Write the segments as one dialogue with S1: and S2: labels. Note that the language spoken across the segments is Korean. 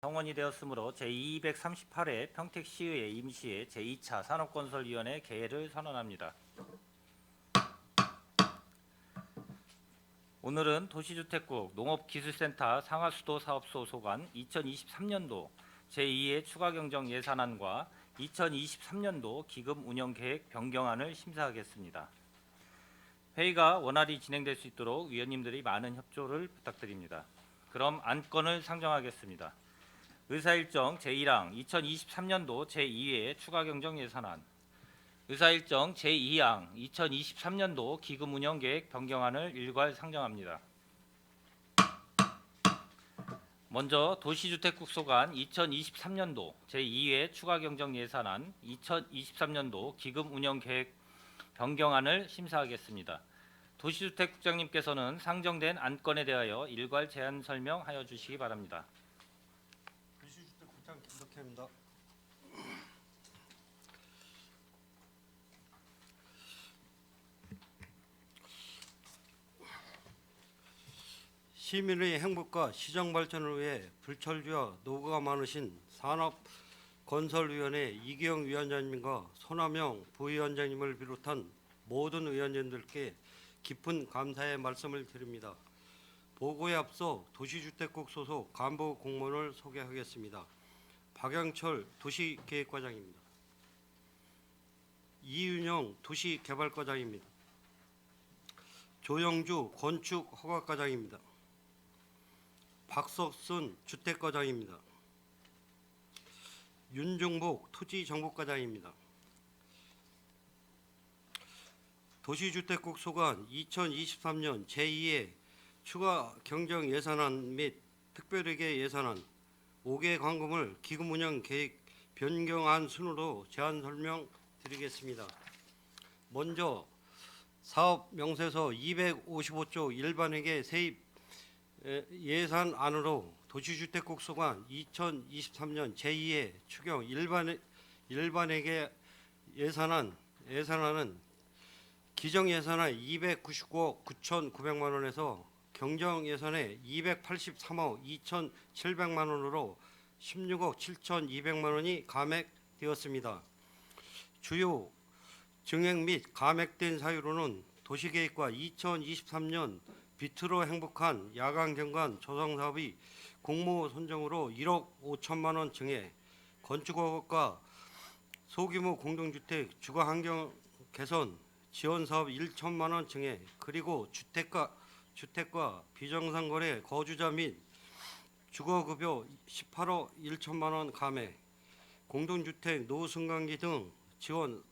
S1: 성원이 되었으므로 제238회 평택시의회 임시회 제2차 산업건설위원회 개회를 선언합니다. 오늘은 도시주택국 농업기술센터 상하수도사업소 소관 2023년도 제2회 추가경정예산안과 2023년도 기금운영계획 변경안을 심사하겠습니다. 회의가 원활히 진행될 수 있도록 위원님들이 많은 협조를 부탁드립니다. 그럼 안건을 상정하겠습니다. 의사일정 제1항 2023년도 제2회 추가경정예산안, 의사일정 제2항 2023년도 기금운영계획 변경안을 일괄 상정합니다. 먼저 도시주택국 소관 2023년도 제2회 추가경정예산안 2023년도 기금운영계획 변경안을 심사하겠습니다. 도시주택국장님께서는 상정된 안건에 대하여 일괄 제안 설명하여 주시기 바랍니다.
S2: 도시주택국장 김덕혜입니다. 시민의 행복과 시정 발전을 위해 불철주야 노고가 많으신 산업건설위원회 이기영 위원장님과 손하명 부위원장님을 비롯한 모든 위원님들께 깊은 감사의 말씀을 드립니다. 보고에 앞서 도시주택국 소속 간부 공무원을 소개하겠습니다. 박영철 도시계획과장입니다. 이윤영 도시개발과장입니다. 조영주 건축허가과장입니다. 박석순 주택과장입니다. 윤종복 토지정보과장입니다. 도시주택국 소관 2023년 제2회 추가 경정 예산안 및 특별회계 예산안 5개 광금을 기금운영 계획 변경안 순으로 제안 설명 드리겠습니다. 먼저 사업 명세서 255조 일반회계 세입 예산안으로 도시주택국 소관 2023년 제2회 추경 일반회계 예산안은 기정예산안 299억 9,900만 원에서 경정예산에 283억 2,700만 원으로 16억 7,200만 원이 감액되었습니다. 주요 증액 및 감액된 사유로는 도시계획과 2023년 비트로 행복한 야간경관 조성사업이 공모 선정으로 1억 5천만 원 증액, 건축허가 소규모 공동주택 주거환경 개선 지원사업 1천만 원 증액, 그리고 주택과 비정상거래 거주자 및 주거급여 18억 1천만 원 감액, 공동주택 노후승강기 등 지원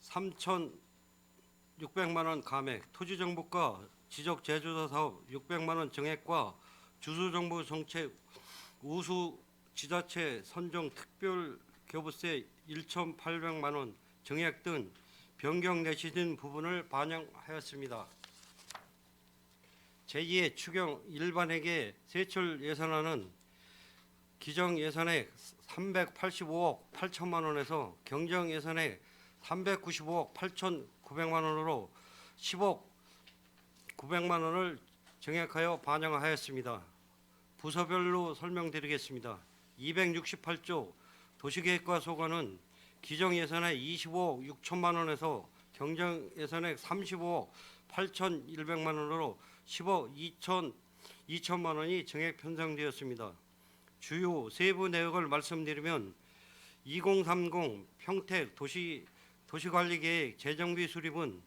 S2: 3,600만 원 감액, 토지정보과 지적제조사 사업 600만 원 증액과 주소정보 정책 우수 지자체 선정 특별교부세 1,800만 원 증액 등 변경 내시된 부분을 반영하였습니다. 제2의 추경 일반회계 세출 예산안은 기정 예산액 385억 8천만 원에서 경정 예산액 395억 8,900만 원으로 10억 900만 원을 증액하여 반영하였습니다. 부서별로 설명드리겠습니다. 268조 도시계획과 소관은 기정예산액 25억 6천만 원에서 경정예산액 35억 8,100만 원으로 10억 2천만 원이 증액 편성되었습니다. 주요 세부 내역을 말씀드리면 2030 평택 도시관리계획 재정비 수립은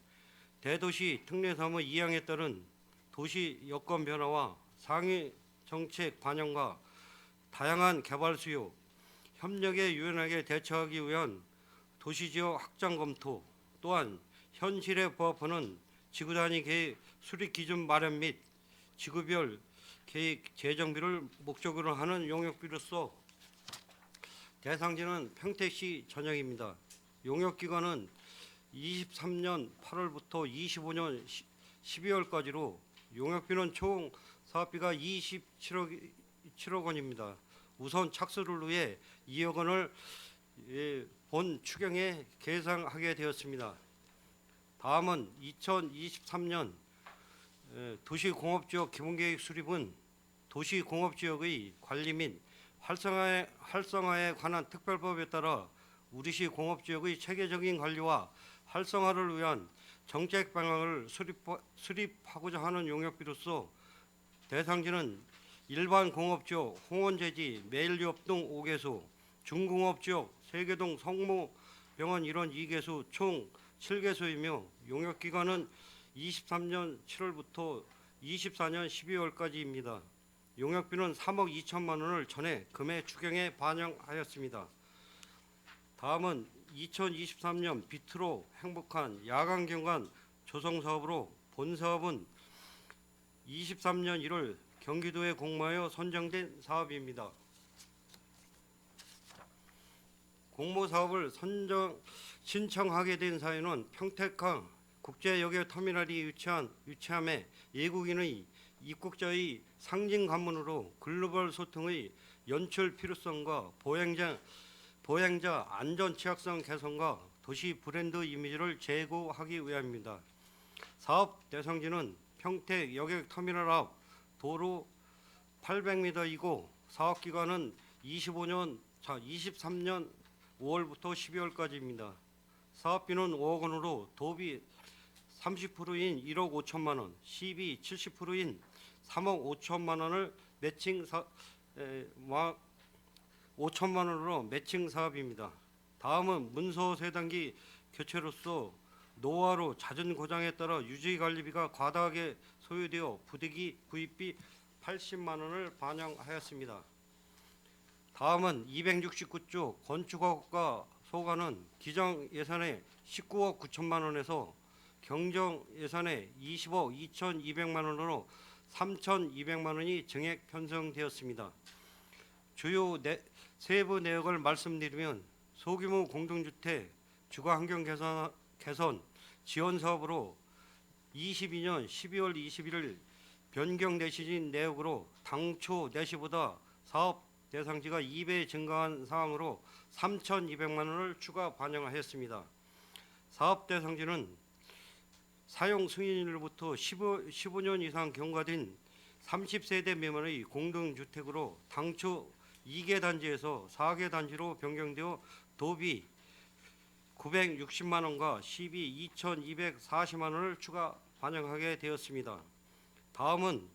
S2: 대도시 특례사무 2항에 따른 도시 여건 변화와 상위 정책 반영과 다양한 개발 수요, 협력에 유연하게 대처하기 위한 도시지역 확장 검토, 또한 현실에 부합하는 지구단위 계획 수립 기준 마련 및 지구별 계획 재정비를 목적으로 하는 용역비로서 대상지는 평택시 전역입니다. 용역기간은 23년 8월부터 25년 12월까지로 용역비는 총 사업비가 27억 원입니다. 우선 착수를 위해 2억 원을 본 추경에 계상하게 되었습니다. 다음은 2023년 도시공업지역 기본계획 수립은 도시공업지역의 관리 및 활성화에 관한 특별법에 따라 우리시 공업지역의 체계적인 관리와 활성화를 위한 정책 방향을 수립하고자 하는 용역비로서 대상지는 일반 공업지역 홍원제지, 매일유업 등 5개소, 중공업지역 세계동 성모병원 일원 2개소 총 7개소이며 용역기간은 23년 7월부터 24년 12월까지입니다. 용역비는 3억 2천만 원을 전에 금액 추경에 반영하였습니다. 다음은 2023년 비트로 행복한 야간경관 조성사업으로 본 사업은 23년 1월 경기도에 공모하여 선정된 사업입니다. 공모사업을 신청하게 된 사유는 평택항 국제여객터미널이 위치함에 외국인의 입국자의 상징 관문으로 글로벌 소통의 연출 필요성과 보행자 안전 취약성 개선과 도시 브랜드 이미지를 제고하기 위함입니다. 사업 대상지는 평택 여객터미널 앞 도로 800m이고 사업 기간은 23년 5월부터 12월까지입니다. 사업비는 5억 원으로 도비 30%인 1억 5천만 원, 시비 70%인 3억 5천만 원을 5천만 원으로 매칭 사업입니다. 다음은 문서 세단기 교체로서 노화로 잦은 고장에 따라 유지 관리비가 과다하게 소요되어 부득이 구입비 80만 원을 반영하였습니다. 다음은 269조 건축허가 소관은 기정 예산의 19억 9천만 원에서 경정 예산의 20억 2,200만 원으로 3,200만 원이 증액 편성되었습니다. 주요 세부 내역을 말씀드리면 소규모 공동주택 주거 환경 개선 지원 사업으로 22년 12월 21일 변경 내시진 내역으로 당초 내시보다 사업 대상지가 2배 증가한 사항으로 3,200만 원을 추가 반영하였습니다. 사업 대상지는 사용 승인일로부터 15년 이상 경과된 30세대 미만의 공동주택으로 당초 2개 단지에서 4개 단지로 변경되어 도비 960만 원과 시비 2,240만 원을 추가 반영하게 되었습니다. 다음은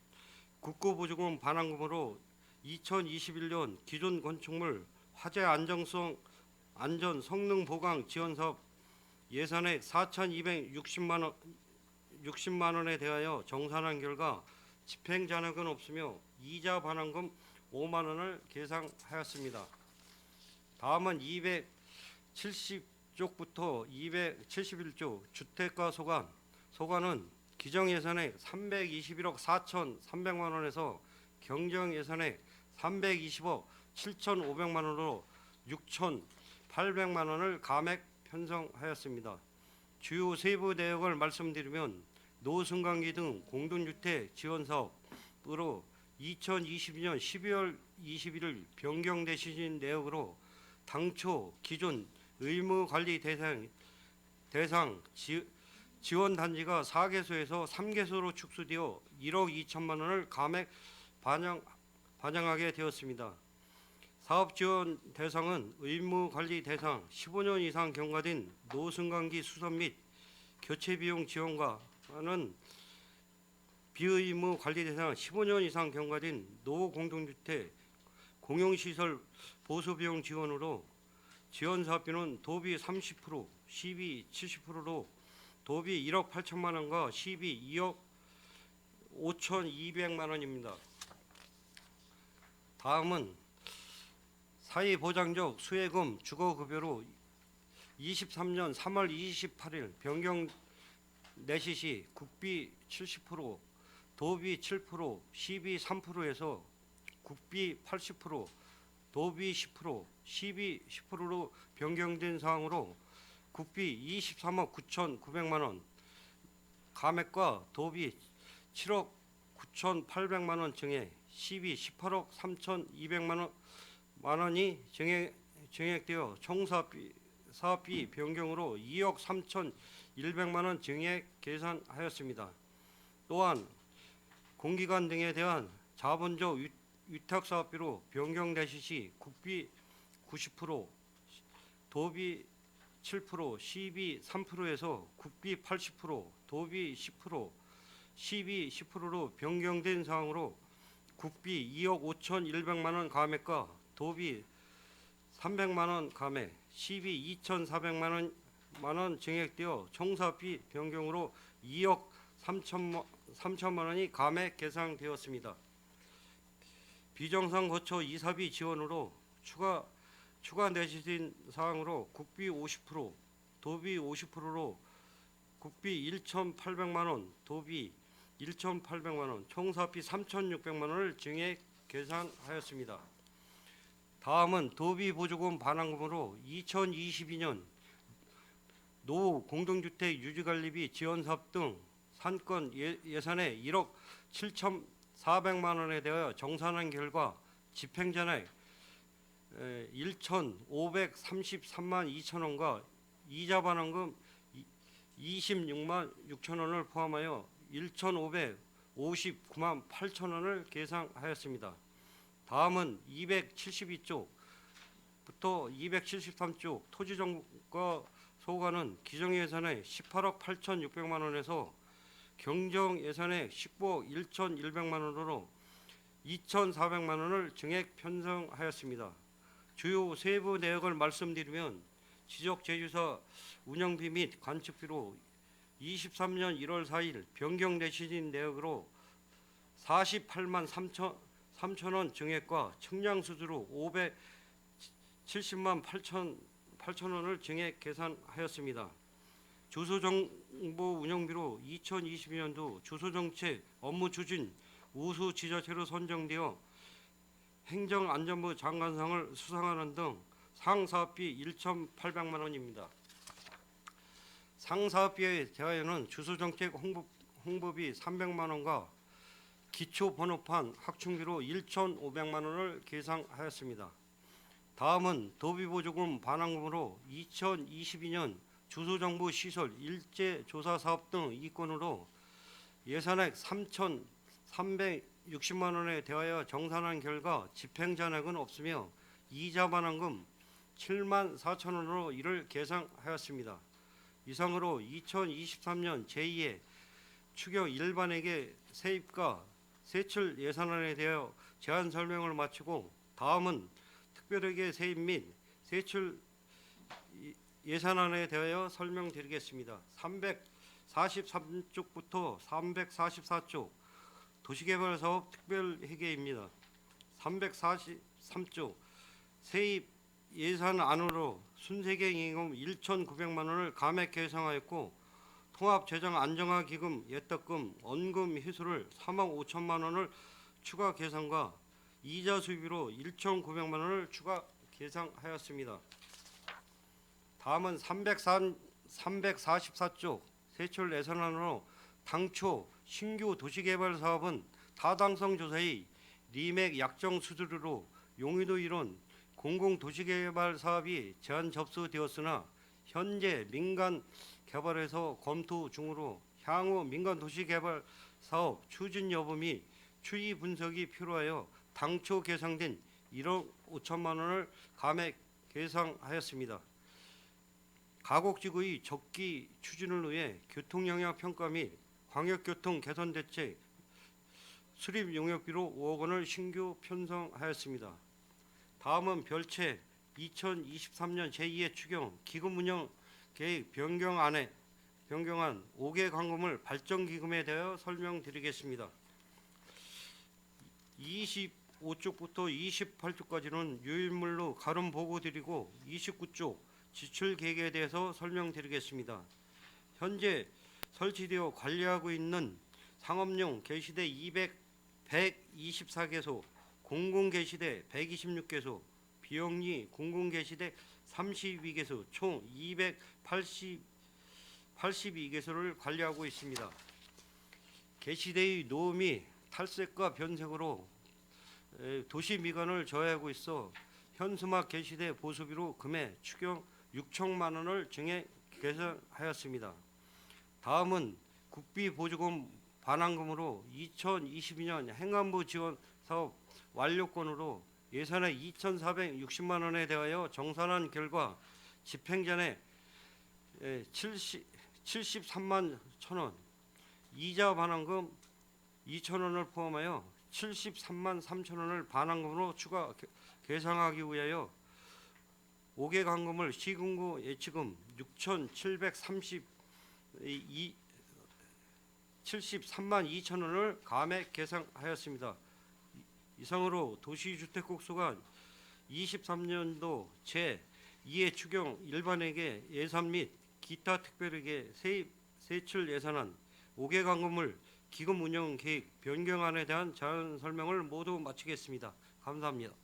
S2: 국고보조금 반환금으로 2021년 기존 건축물 화재 안전 성능 보강 지원 사업 예산액 4,260만 원에 대하여 정산한 결과 집행 잔액은 없으며 이자 반환금 5만 원을 계상하였습니다. 다음은 270쪽부터 271쪽 주택가 소관은 기정 예산액 321억 4,300만 원에서 경정 예산액 320억 7,500만 원으로 6,800만 원을 감액 편성하였습니다. 주요 세부 내역을 말씀드리면 노승강기 등 공동주택 지원 사업으로 2022년 12월 21일 변경되신 내역으로 당초 기존 의무관리 대상 지원 단지가 4개소에서 3개소로 축소되어 1억 2천만 원을 감액 반영하게 되었습니다. 사업 지원 대상은 의무관리 대상 15년 이상 경과된 노승강기 수선 및 교체 비용 지원과는 비의무 관리 대상 15년 이상 경과된 노공동주택 공용시설 보수 비용 지원으로 지원 사업비는 도비 30%, 시비 70%로 도비 1억 8천만 원과 시비 2억 5,200만 원입니다. 다음은 사회보장적 수혜금 주거급여로 23년 3월 28일 변경 내시 시 국비 70%, 도비 7%, 시비 3%에서 국비 80%, 도비 10%, 시비 10%로 변경된 사항으로 국비 23억 9,900만 원, 감액과 도비 7억 9,800만 원 증액, 시비 18억 3,200만 원이 증액되어 총 사업비 변경으로 2억 3,100만 원 증액 계산하였습니다. 또한 공기관 등에 대한 자본적 위탁사업비로 변경되실 시 국비 90%, 도비 7%, 시비 3%에서 국비 80%, 도비 10%, 시비 10%로 변경된 사항으로 국비 2억 5,100만 원 감액과 도비 300만 원 감액, 시비 2,400만 원 증액되어 총사업비 변경으로 2억 3천만 원이 감액 계상되었습니다. 비정상 거처 이사비 지원으로 추가 내시된 사항으로 국비 50%, 도비 50%로 국비 1,800만 원, 도비 1,800만 원, 총사업비 3,600만 원을 증액 계산하였습니다. 다음은 도비 보조금 반환금으로 2022년 노후 공동주택 유지관리비 지원사업 등 산건 예산의 1억 7,400만 원에 대하여 정산한 결과 집행전액 1,533만 2천 원과 이자 반환금 26만 6천 원을 포함하여 1,559만 8천 원을 계상하였습니다. 다음은 272쪽부터 273쪽 토지정보과 소관은 기정예산의 18억 8,600만 원에서 경정예산의 19억 1,100만 원으로 2,400만 원을 증액 편성하였습니다. 주요 세부 내역을 말씀드리면 지적재주사 운영비 및 관측비로 23년 1월 4일 변경 내시진 내역으로 48만 3천 원 증액과 측량수수로 570만 8천 원을 증액 계산하였습니다. 주소정보 운영비로 2022년도 주소정책 업무 추진 우수 지자체로 선정되어 행정안전부 장관상을 수상하는 등 상사업비 1,800만 원입니다. 상사업비에 대하여는 주소정책 홍보비 300만 원과 기초번호판 확충비로 1,500만 원을 계상하였습니다. 다음은 도비보조금 반환금으로 2022년 주소정보 시설 일제조사 사업 등 이건으로 예산액 3,360만 원에 대하여 정산한 결과 집행잔액은 없으며 이자 반환금 7만 4천 원으로 이를 계상하였습니다. 이상으로 2023년 제2의 추경 일반회계 세입과 세출 예산안에 대하여 제안 설명을 마치고 다음은 특별회계 세입 및 세출 예산안에 대하여 설명드리겠습니다. 343쪽부터 344쪽 도시개발사업 특별회계입니다. 343쪽 세입 예산안으로 순세경임금 1,900만 원을 감액 계상하였고 통합재정안정화기금 예탁금 원금 회수를 3억 5천만 원을 추가 계상과 이자 수비로 1,900만 원을 추가 계상하였습니다. 다음은 344쪽 세출 예산안으로 당초 신규 도시개발 사업은 타당성 조사의 리맥 약정 수수료로 용의도 이론 공공도시개발 사업이 제안 접수되었으나 현재 민간 개발에서 검토 중으로 향후 민간 도시개발 사업 추진 여부 및 추이 분석이 필요하여 당초 계상된 1억 5천만 원을 감액 계상하였습니다. 가곡지구의 적기 추진을 위해 교통영향 평가 및 광역교통 개선 대책 수립 용역비로 5억 원을 신규 편성하였습니다. 다음은 별채 2023년 제2의 추경 기금 운영 계획 변경안 5개 광금을 발전기금에 대하여 설명드리겠습니다. 25쪽부터 28쪽까지는 유일물로 가름 보고 드리고 29쪽 지출 계획에 대해서 설명드리겠습니다. 현재 설치되어 관리하고 있는 상업용 게시대 124개소, 공공게시대 126개소, 비영리 공공게시대 32개소, 총 282개소를 관리하고 있습니다. 게시대의 노후미 탈색과 변색으로 도시 미관을 저해하고 있어 현수막 게시대 보수비로 금액 추경 6천만 원을 증액 계산하였습니다. 다음은 국비 보조금 반환금으로 2022년 행안부 지원 사업 완료권으로 예산의 2,460만 원에 대하여 정산한 결과 집행전에 73만 1,000원, 이자 반환금 2,000원을 포함하여 73만 3,000원을 반환금으로 추가 계상하기 위하여 5개 간금을 시군구 예치금 73만 2,000원을 감액 계상하였습니다. 이상으로 도시주택국소관 23년도 제2회 추경 일반회계 예산 및 기타 특별회계 세입 세출 예산안 5개 간금을 기금 운영 계획 변경안에 대한 자연 설명을 모두 마치겠습니다. 감사합니다.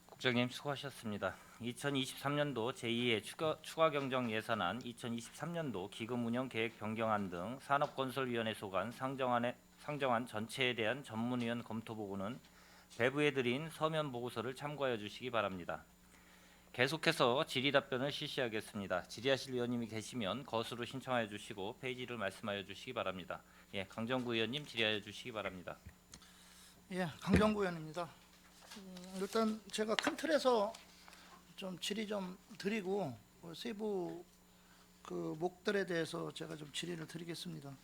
S1: 국장님 수고하셨습니다. 2023년도 제2회 추가 경정 예산안, 2023년도 기금 운영 계획 변경안 등 산업건설위원회 소관 상정안 전체에 대한 전문위원 검토 보고는 배부해 드린 서면 보고서를 참고하여 주시기 바랍니다. 계속해서 질의 답변을 실시하겠습니다. 질의하실 위원님이 계시면 거수로 신청하여 주시고 페이지를 말씀하여 주시기 바랍니다. 예, 강정구 의원님 질의하여 주시기 바랍니다.
S3: 예, 강정구 의원입니다. 일단 제가 큰 틀에서 좀 질의 좀 드리고 세부 그 목들에 대해서 제가 좀 질의를 드리겠습니다.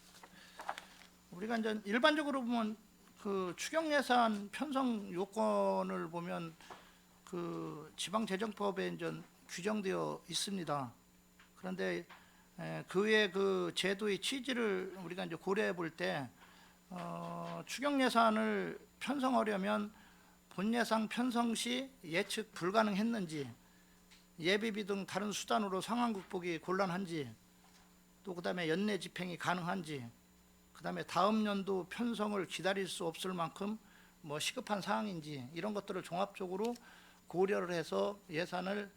S3: 우리가 이제 일반적으로 보면 그 추경 예산 편성 요건을 보면 그 지방재정법에 이제 규정되어 있습니다. 그런데 그 외에 그 제도의 취지를 우리가 이제 고려해 볼 때 추경 예산을 편성하려면 본 예산 편성 시 예측 불가능했는지, 예비비 등 다른 수단으로 상황 극복이 곤란한지, 또 그다음에 연내 집행이 가능한지, 그다음에 다음 연도 편성을 기다릴 수 없을 만큼 뭐 시급한 사항인지 이런 것들을 종합적으로 고려를 해서 예산을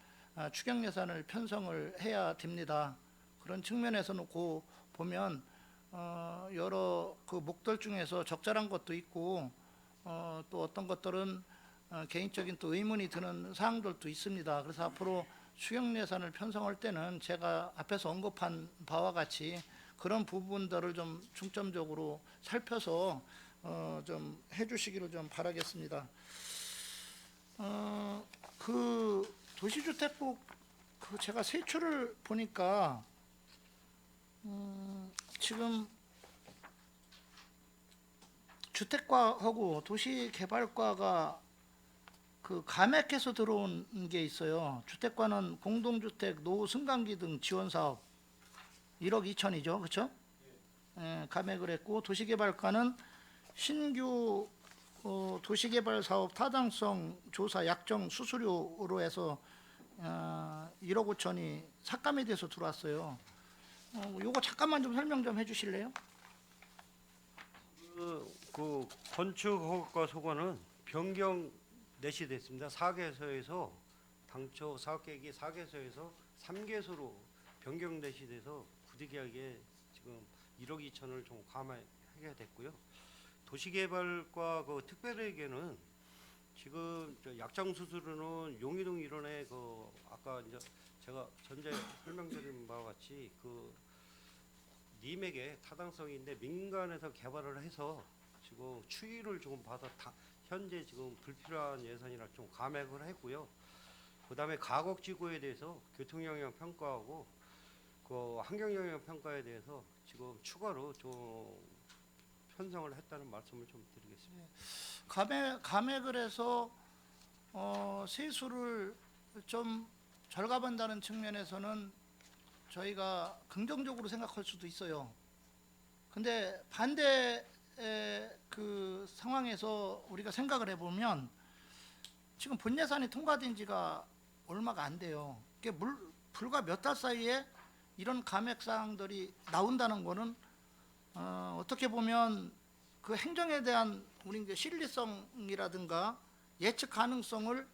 S3: 추경 예산을 편성을 해야 됩니다. 그런 측면에서 놓고 보면 여러 그 목들 중에서 적절한 것도 있고 또 어떤 것들은 개인적인 또 의문이 드는 사항들도 있습니다. 그래서 앞으로 추경 예산을 편성할 때는 제가 앞에서 언급한 바와 같이 그런 부분들을 좀 중점적으로 살펴서 좀 해주시기를 좀 바라겠습니다. 그 도시주택국 그 제가 세출을 보니까 지금 주택과하고 도시개발과가 그 감액해서 들어온 게 있어요. 주택과는 공동주택, 노후 승강기 등 지원 사업 1억 2천이죠, 그렇죠? 예, 감액을 했고 도시개발과는 신규 도시개발 사업 타당성 조사 약정 수수료로 해서 1억 5천이 삭감이 돼서 들어왔어요. 요거 잠깐만 좀 설명 좀 해주실래요?
S2: 그 건축허가 소관은 변경 내시됐습니다. 4개소에서 당초 사업계획이 4개소에서 3개소로 변경 내시돼서 부득이하게 지금 1억 2천을 좀 감액하게 됐고요. 도시개발과 그 특별회계는 지금 약정 수수료는 용의동 일원의 그 아까 이제 제가 전제 설명드린 바와 같이 그 님에게 타당성인데 민간에서 개발을 해서 지금 추이를 조금 받아 현재 지금 불필요한 예산이라 좀 감액을 했고요. 그다음에 가곡지구에 대해서 교통영향 평가하고 그 환경영향 평가에 대해서 지금 추가로 좀 편성을 했다는 말씀을 좀 드리겠습니다.
S3: 감액을 해서 세수를 좀 절감한다는 측면에서는 저희가 긍정적으로 생각할 수도 있어요. 근데 반대 그 상황에서 우리가 생각을 해보면 지금 본 예산이 통과된 지가 얼마가 안 돼요. 불과 몇 달 사이에 이런 감액 사항들이 나온다는 거는 어떻게 보면 그 행정에 대한 우리 이제 신뢰성이라든가 예측 가능성을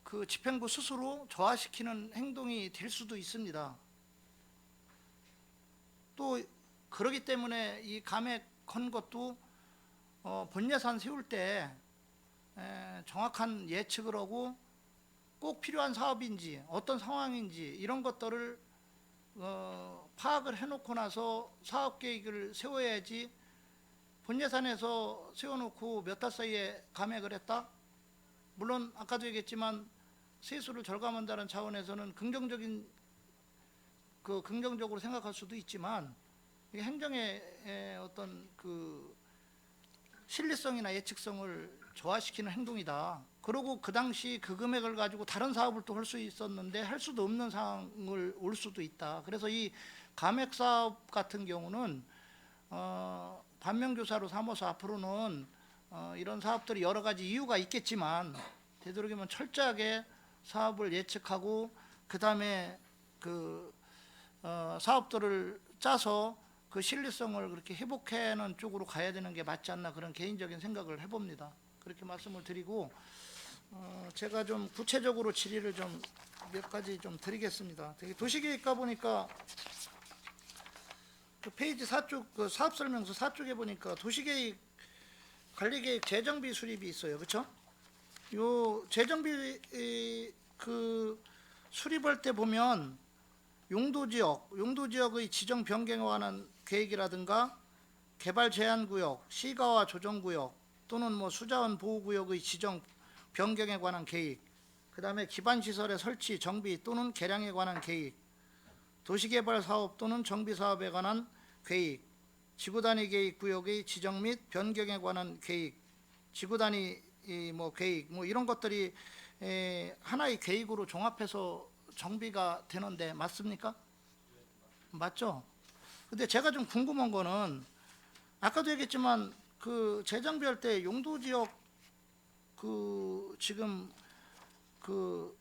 S3: 그 집행부 스스로 저하시키는 행동이 될 수도 있습니다. 또 그러기 때문에 이 감액한 것도 본 예산 세울 때 정확한 예측을 하고 꼭 필요한 사업인지 어떤 상황인지 이런 것들을 파악을 해놓고 나서 사업 계획을 세워야지 본 예산에서 세워놓고 몇 달 사이에 감액을 했다? 물론 아까도 얘기했지만 세수를 절감한다는 차원에서는 긍정적으로 생각할 수도 있지만 이게 행정의 어떤 그 신뢰성이나 예측성을 저하시키는 행동이다. 그리고 그 당시 그 금액을 가지고 다른 사업을 또 할 수 있었는데 할 수도 없는 상황을 올 수도 있다. 그래서 이 감액 사업 같은 경우는 반면교사로 삼아서 앞으로는 이런 사업들이 여러 가지 이유가 있겠지만 되도록이면 철저하게 사업을 예측하고 그 다음에 그 사업들을 짜서 그 신뢰성을 그렇게 회복하는 쪽으로 가야 되는 게 맞지 않나 그런 개인적인 생각을 해봅니다. 그렇게 말씀을 드리고 제가 좀 구체적으로 질의를 좀 몇 가지 좀 드리겠습니다. 도시계획과 보니까 그 페이지 4쪽 그 사업설명서 4쪽에 보니까 도시계획 관리계획 재정비 수립이 있어요. 그렇죠? 요 재정비 그 수립할 때 보면 용도지역의 지정 변경에 관한 계획이라든가 개발 제한구역, 시가와 조정구역 또는 뭐 수자원 보호구역의 지정 변경에 관한 계획, 그 다음에 기반시설의 설치, 정비 또는 개량에 관한 계획, 도시개발 사업 또는 정비 사업에 관한 계획, 지구단위 계획 구역의 지정 및 변경에 관한 계획, 지구단위 뭐 계획 뭐 이런 것들이 하나의 계획으로 종합해서 정비가 되는데 맞습니까? 맞죠? 근데 제가 좀 궁금한 거는 아까도 얘기했지만 그 재정비할 때 용도지역 그 지금 그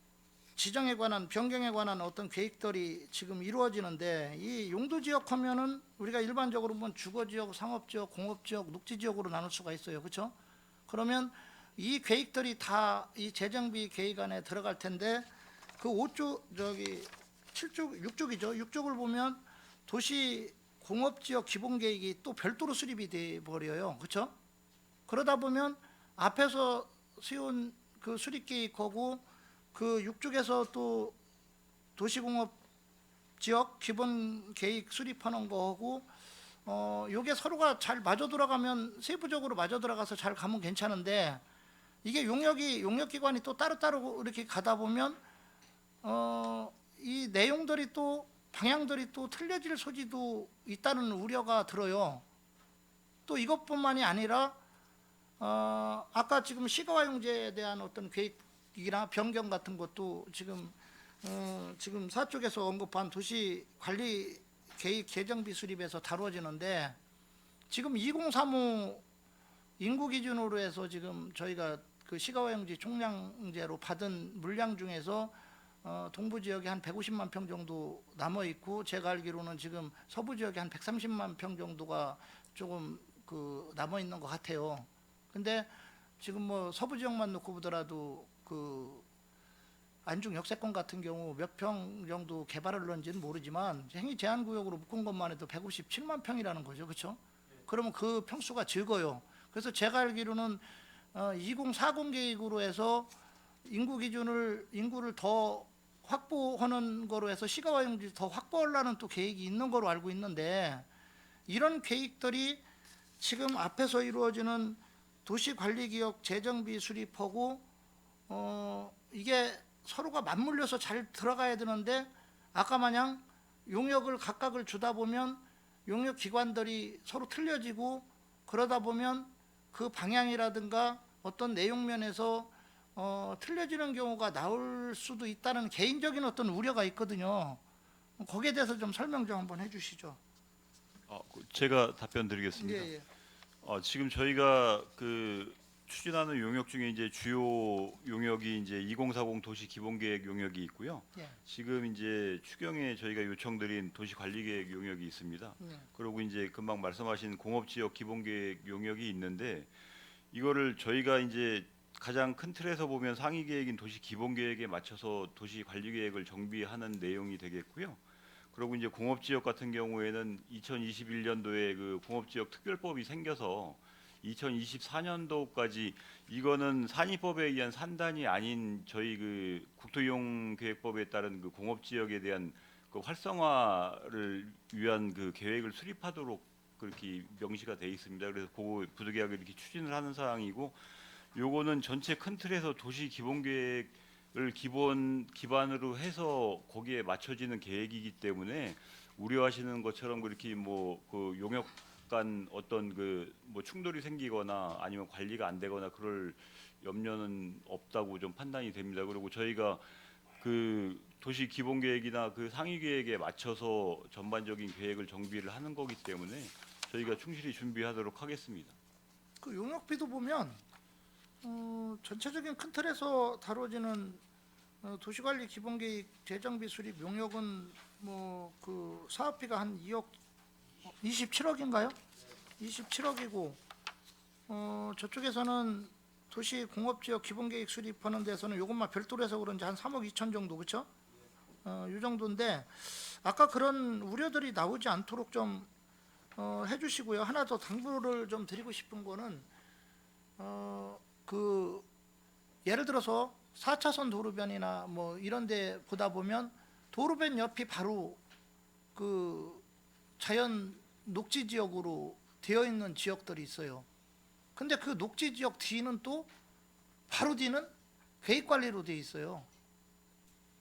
S3: 지정에 관한 변경에 관한 어떤 계획들이 지금 이루어지는데 이 용도지역 하면은 우리가 일반적으로 보면 주거지역, 상업지역, 공업지역, 녹지지역으로 나눌 수가 있어요. 그렇죠? 그러면 이 계획들이 다 이 재정비 계획 안에 들어갈 텐데 그 5쪽 저기 7쪽 6쪽이죠. 6쪽을 보면 도시 공업지역 기본계획이 또 별도로 수립이 돼 버려요. 그렇죠? 그러다 보면 앞에서 세운 그 수립계획하고 그 6쪽에서 또 도시공업지역 기본계획 수립하는 거하고 요게 서로가 잘 맞아 들어가면 세부적으로 맞아 들어가서 잘 가면 괜찮은데 이게 용역기관이 또 따로따로 이렇게 가다 보면 이 내용들이 또 방향들이 또 틀려질 소지도 있다는 우려가 들어요. 또 이것뿐만이 아니라 아까 지금 시가화용제에 대한 어떤 계획이나 변경 같은 것도 지금 4쪽에서 언급한 도시관리 계획 재정비 수립에서 다루어지는데 지금 2035 인구 기준으로 해서 지금 저희가 그 시가화용지 총량제로 받은 물량 중에서 동부 지역에 한 150만 평 정도 남아 있고 제가 알기로는 지금 서부 지역에 한 130만 평 정도가 조금 그 남아 있는 것 같아요. 근데 지금 뭐 서부 지역만 놓고 보더라도 그 안중 역세권 같은 경우 몇 평 정도 개발을 했는지는 모르지만 행위 제한 구역으로 묶은 것만 해도 157만 평이라는 거죠. 그렇죠? 그러면 그 평수가 적어요. 그래서 제가 알기로는 2040 계획으로 해서 인구를 더 확보하는 거로 해서 시가화용지 더 확보하려는 또 계획이 있는 거로 알고 있는데 이런 계획들이 지금 앞에서 이루어지는 도시관리기역 재정비 수립하고 이게 서로가 맞물려서 잘 들어가야 되는데 아까 마냥 용역을 각각을 주다 보면 용역 기관들이 서로 틀려지고 그러다 보면 그 방향이라든가 어떤 내용 면에서 틀려지는 경우가 나올 수도 있다는 개인적인 어떤 우려가 있거든요. 거기에 대해서 좀 설명 좀 한번 해주시죠.
S4: 제가 답변 드리겠습니다.
S3: 예.
S4: 지금 저희가 그 추진하는 용역 중에 이제 주요 용역이 이제 2040 도시 기본계획 용역이 있고요.
S3: 예.
S4: 지금 이제 추경에 저희가 요청드린 도시관리계획 용역이 있습니다. 그리고 이제 금방 말씀하신 공업지역 기본계획 용역이 있는데 이거를 저희가 이제 가장 큰 틀에서 보면 상위 계획인 도시 기본계획에 맞춰서 도시관리계획을 정비하는 내용이 되겠고요. 그리고 이제 공업지역 같은 경우에는 2021년도에 그 공업지역 특별법이 생겨서 2024년도까지 이거는 산입법에 의한 산단이 아닌 저희 그 국토이용계획법에 따른 그 공업지역에 대한 그 활성화를 위한 그 계획을 수립하도록 그렇게 명시가 돼 있습니다. 그래서 그 부득이하게 이렇게 추진을 하는 사항이고, 요거는 전체 큰 틀에서 도시 기본 계획을 기반으로 해서 거기에 맞춰지는 계획이기 때문에 우려하시는 것처럼 그렇게 뭐 그 용역 간 어떤 그 뭐 충돌이 생기거나 아니면 관리가 안 되거나 그럴 염려는 없다고 좀 판단이 됩니다. 그리고 저희가 그 도시 기본 계획이나 그 상위 계획에 맞춰서 전반적인 계획을 정비를 하는 거기 때문에 저희가 충실히 준비하도록 하겠습니다.
S3: 그 용역비도 보면 전체적인 큰 틀에서 다뤄지는 도시관리 기본계획 재정비 수립 용역은 뭐 그 사업비가 한 2억 27억인가요? 27억이고 저쪽에서는 도시 공업지역 기본계획 수립하는 데서는 요것만 별도로 해서 그런지 한 3억 2천 정도, 그렇죠? 이 정도인데 아까 그런 우려들이 나오지 않도록 좀 해주시고요. 하나 더 당부를 좀 드리고 싶은 거는 그 예를 들어서 4차선 도로변이나 뭐 이런 데 보다 보면 도로변 옆이 바로 그 자연 녹지 지역으로 되어 있는 지역들이 있어요. 근데 그 녹지 지역 뒤는 또 바로 뒤는 계획관리로 되어 있어요.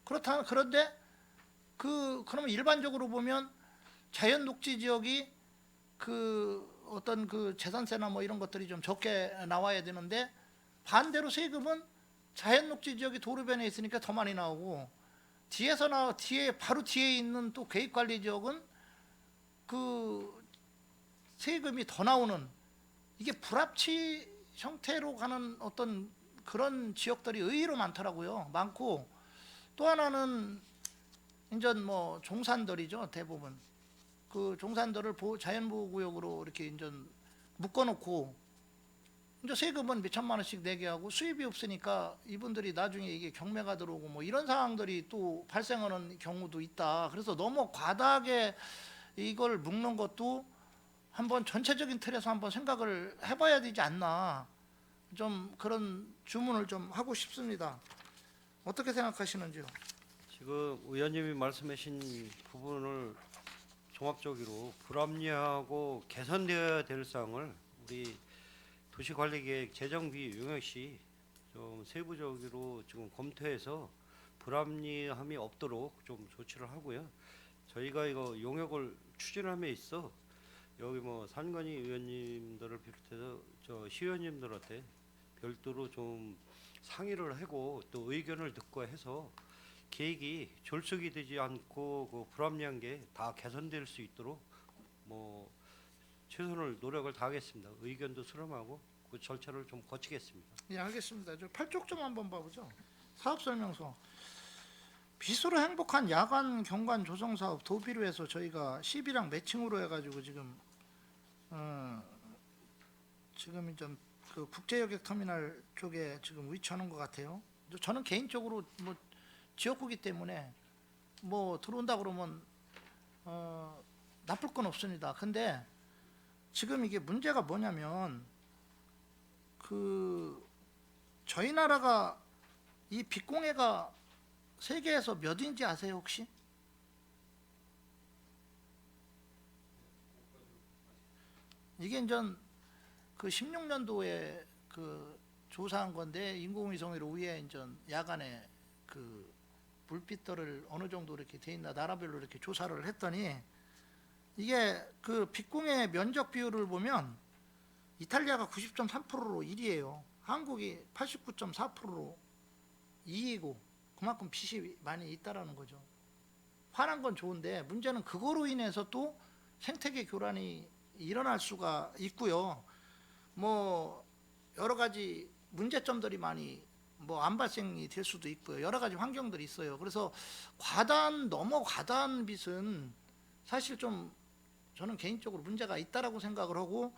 S3: 그런데 그러면 일반적으로 보면 자연 녹지 지역이 그 어떤 그 재산세나 뭐 이런 것들이 좀 적게 나와야 되는데 반대로 세금은 자연 녹지 지역이 도로변에 있으니까 더 많이 나오고 뒤에 바로 뒤에 있는 또 계획관리 지역은 그 세금이 더 나오는, 이게 불합치 형태로 가는 어떤 그런 지역들이 의외로 많더라고요. 많고 또 하나는 이제 뭐 종산들이죠. 대부분 그 종산들을 자연보호구역으로 이렇게 이제 묶어놓고 이제 세금은 몇 천만 원씩 내게 하고 수입이 없으니까 이분들이 나중에 이게 경매가 들어오고 뭐 이런 상황들이 또 발생하는 경우도 있다. 그래서 너무 과다하게 이걸 묶는 것도 한번 전체적인 틀에서 한번 생각을 해봐야 되지 않나, 좀 그런 주문을 좀 하고 싶습니다. 어떻게 생각하시는지요?
S2: 지금 의원님이 말씀하신 부분을 종합적으로 불합리하고 개선되어야 될 사항을 우리 도시관리계획 재정비 용역 시 좀 세부적으로 지금 검토해서 불합리함이 없도록 좀 조치를 하고요. 저희가 이거 용역을 추진함에 있어 여기 뭐 산건희 의원님들을 비롯해서 저 시의원님들한테 별도로 좀 상의를 하고 또 의견을 듣고 해서 계획이 졸속이 되지 않고 그 불합리한 게 다 개선될 수 있도록 뭐 최선을 노력을 다하겠습니다. 의견도 수렴하고 그 절차를 좀 거치겠습니다.
S3: 예, 알겠습니다. 저 8쪽 좀 한번 봐보죠. 사업설명서. 비수로 행복한 야간 경관 조성 사업 도비로 해서 저희가 10이랑 매칭으로 해가지고 지금 지금 좀 그 국제여객 터미널 쪽에 지금 위치하는 것 같아요. 저는 개인적으로 뭐 지역구기 때문에 뭐 들어온다 그러면 나쁠 건 없습니다. 근데 지금 이게 문제가 뭐냐면 그 저희 나라가 이 빛공해가 세계에서 몇인지 아세요 혹시? 이게 이제 그 16년도에 그 조사한 건데 인공위성으로 위에 이제 야간에 그 불빛들을 어느 정도 이렇게 돼 있나 나라별로 이렇게 조사를 했더니 이게 그 빛공해 면적 비율을 보면 이탈리아가 90.3%로 1위예요. 한국이 89.4%로 2위고 그만큼 빛이 많이 있다라는 거죠. 화난 건 좋은데 문제는 그거로 인해서 또 생태계 교란이 일어날 수가 있고요. 뭐 여러 가지 문제점들이 많이 뭐 안 발생이 될 수도 있고요. 여러 가지 환경들이 있어요. 그래서 너무 과다한 빛은 사실 좀 저는 개인적으로 문제가 있다라고 생각을 하고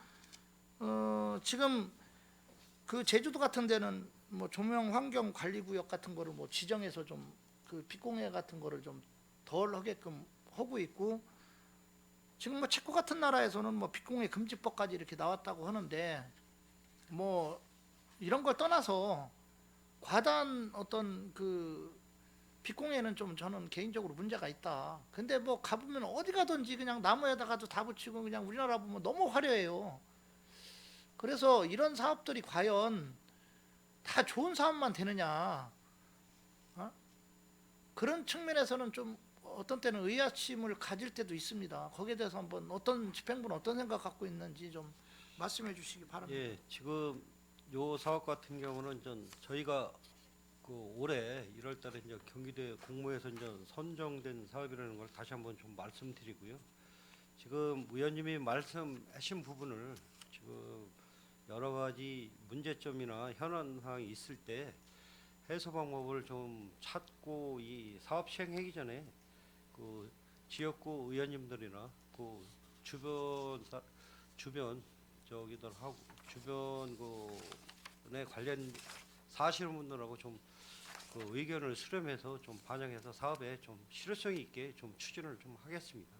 S3: 지금 그 제주도 같은 데는 뭐 조명 환경 관리 구역 같은 거를 뭐 지정해서 좀 그 빛공해 같은 거를 좀 덜 하게끔 하고 있고 지금 뭐 체코 같은 나라에서는 뭐 빛공해 금지법까지 이렇게 나왔다고 하는데 뭐 이런 걸 떠나서 과다한 어떤 그 빛공예는 좀 저는 개인적으로 문제가 있다. 근데 뭐 가보면 어디 가든지 그냥 나무에다가도 다 붙이고 그냥 우리나라 보면 너무 화려해요. 그래서 이런 사업들이 과연 다 좋은 사업만 되느냐? 어? 그런 측면에서는 좀 어떤 때는 의아심을 가질 때도 있습니다. 거기에 대해서 한번 어떤 집행부는 어떤 생각 갖고 있는지 좀 말씀해 주시기 바랍니다.
S2: 예, 지금 요 사업 같은 경우는 저희가 그 올해 1월달에 이제 경기도에 공모해서 이제 선정된 사업이라는 걸 다시 한번 좀 말씀드리고요. 지금 의원님이 말씀하신 부분을 지금 여러 가지 문제점이나 현안 사항이 있을 때 해소 방법을 좀 찾고 이 사업 시행하기 전에 그 지역구 의원님들이나 그 주변 저기들 하고 주변 그에 관련 사실은 분들하고 좀 그 의견을 수렴해서 좀 반영해서 사업에 좀 실효성이 있게 좀 추진을 좀 하겠습니다.